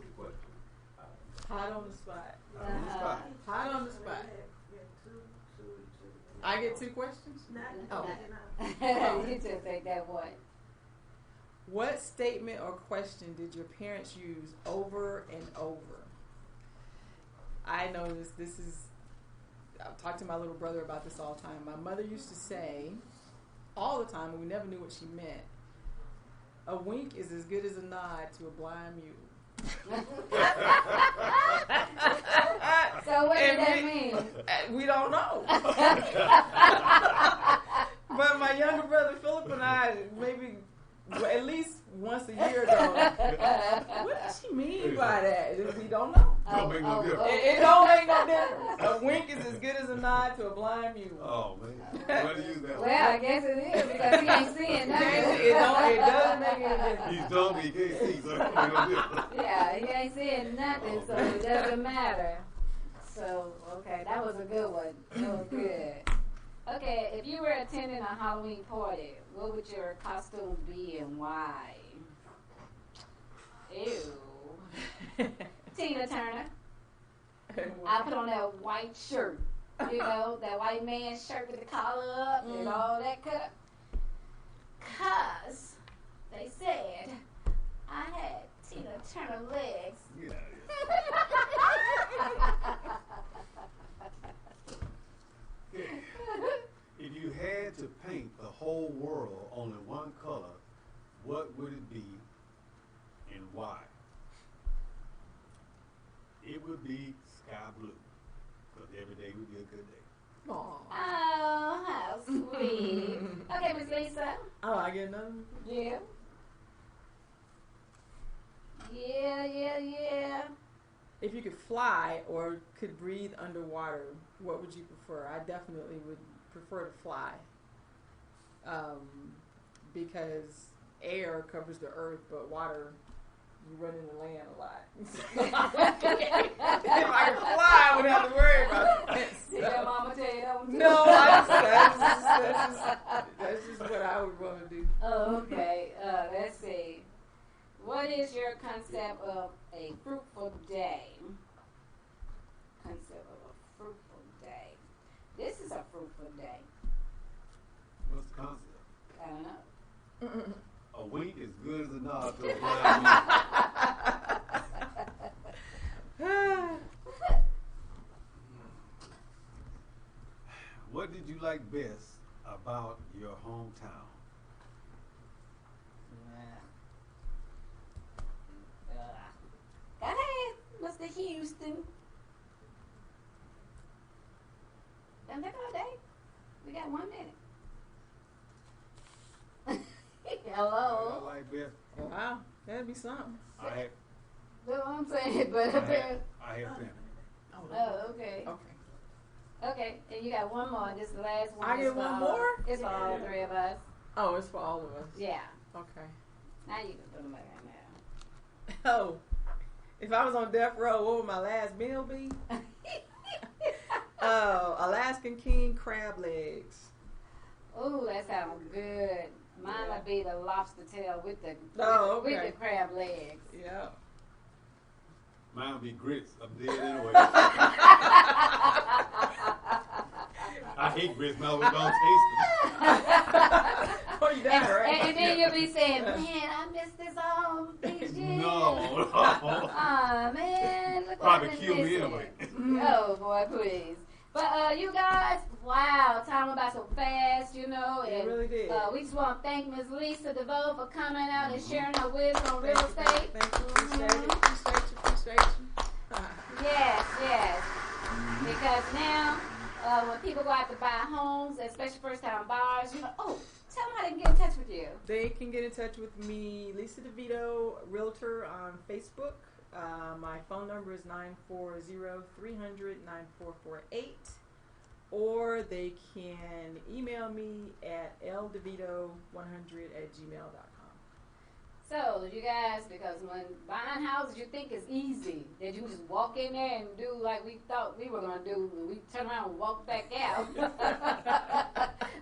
Hot on the spot. Hot on the spot. Hot on the spot. I get 2 questions? Oh. You just take that one. What statement or question did your parents use over and over? I know this is, I've talked to my little brother about this all the time. My mother used to say all the time, and we never knew what she meant, a wink is as good as a nod to a blind mule. So what does And that mean? We don't know. But my younger brother Philip and I, maybe at least once a year ago, what does she mean by that? We don't know. Don't make no difference. It don't make no difference. A wink is as good as a nod to a blind mule. Oh man, what do you use that? Well, I guess it is because he ain't seeing nothing. It doesn't make any difference. He's dumb, he can't see, so it don't make no difference. Yeah, he ain't seeing nothing, so it doesn't matter. So, okay, that was a good one. That was good. Okay, if you were attending a Halloween party, what would your costume be and why? Ew. Tina Turner. I put on that white shirt. You know, that white man shirt with the collar up and all that cut. 'Cause they said I had Tina Turner legs. Yeah. If you had to paint the whole world only one color, what would it be and why? It would be sky blue, because every day would be a good day. Aw. Oh, how sweet. Okay, Miss Lisa. Oh, I get another? Yeah. Yeah. If you could fly or could breathe underwater, what would you prefer? I definitely would prefer to fly. Because air covers the earth, but water, you run into land a lot. If I could fly, I wouldn't have to worry about that. Did your mama tell you that one too? No, that's just what I would want to do. Oh, okay. Let's see. What is your concept of a fruitful day? Concept of a fruitful day. This is a fruitful day. What's the concept? I don't know. A wink is good as a nod to a blind man. What did you like best about your hometown? Go ahead, Mr. Houston. Don't take all day. We got 1 minute. What Hello. I like best? Wow, that'd be something. I That's what I'm saying, but had I have family. Oh, okay. Okay. Okay, and you got one more. This is the last one. I It's get for one all- more? It's for all three of us. Oh, it's for all of us. Yeah. Okay. Now you can put them back in there. Oh, if I was on death row, what would my last meal be? Oh, Alaskan king crab legs. Ooh, that sounds good. Mine Yeah. would be the lobster tail with the Oh, with okay. the crab legs. Yeah. Mine would be grits. I'm dead anyway. I hate grits, but I was gonna taste Oh, you died, right? And then you'll be saying, "Man, I missed this all these them. years." No. Aw, man, look Probably what I've been kill me missing. anyway. Oh boy, please. But you guys, wow, time went by so fast, you know. It And really did. we just want to thank Ms. Lisa DeVoe for coming out and sharing her wisdom on real estate. Thank you. Appreciate it. Mhm. Appreciate you. Yes, yes. Because now, when people go out to buy homes, especially first-time buyers, you know, oh, tell them how they can get in touch with you. They can get in touch with me, Lisa DeVito, Realtor on Facebook. My phone number is 940-300-9448. Or they can email me at ldevito100@gmail.com. So, you guys, because when buying houses, you think it's easy. That you can just walk in there and do like we thought we were going to do, and we turn around and walk back out.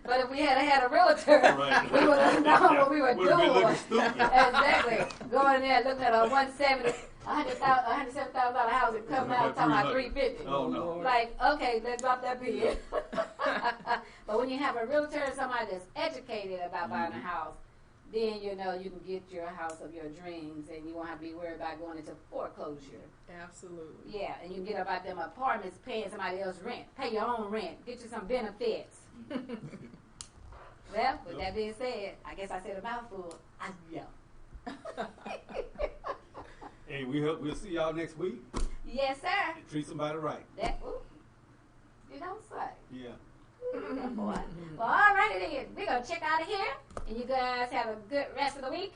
But if we had a realtor, Right. we would have known what we were Would've been doing. looking stupid. Exactly. Going in there looking at a $107,000 house and coming out talking about $350. Oh, no. Like, okay, let's drop that bid. But when you have a realtor, somebody that's educated about buying a house, then you know you can get your house of your dreams and you won't have to be worried about going into foreclosure. Absolutely. Yeah, and you can get about them apartments paying somebody else rent. Pay your own rent. Get you some benefits. Well, with that being said, I guess I said a mouthful. Yeah. Hey, we'll see y'all next week. Yes, sir. And treat somebody right. That, ooh, you don't say. Yeah. Good boy. Well, all righty then. We're going to check out of here. And you guys have a good rest of the week.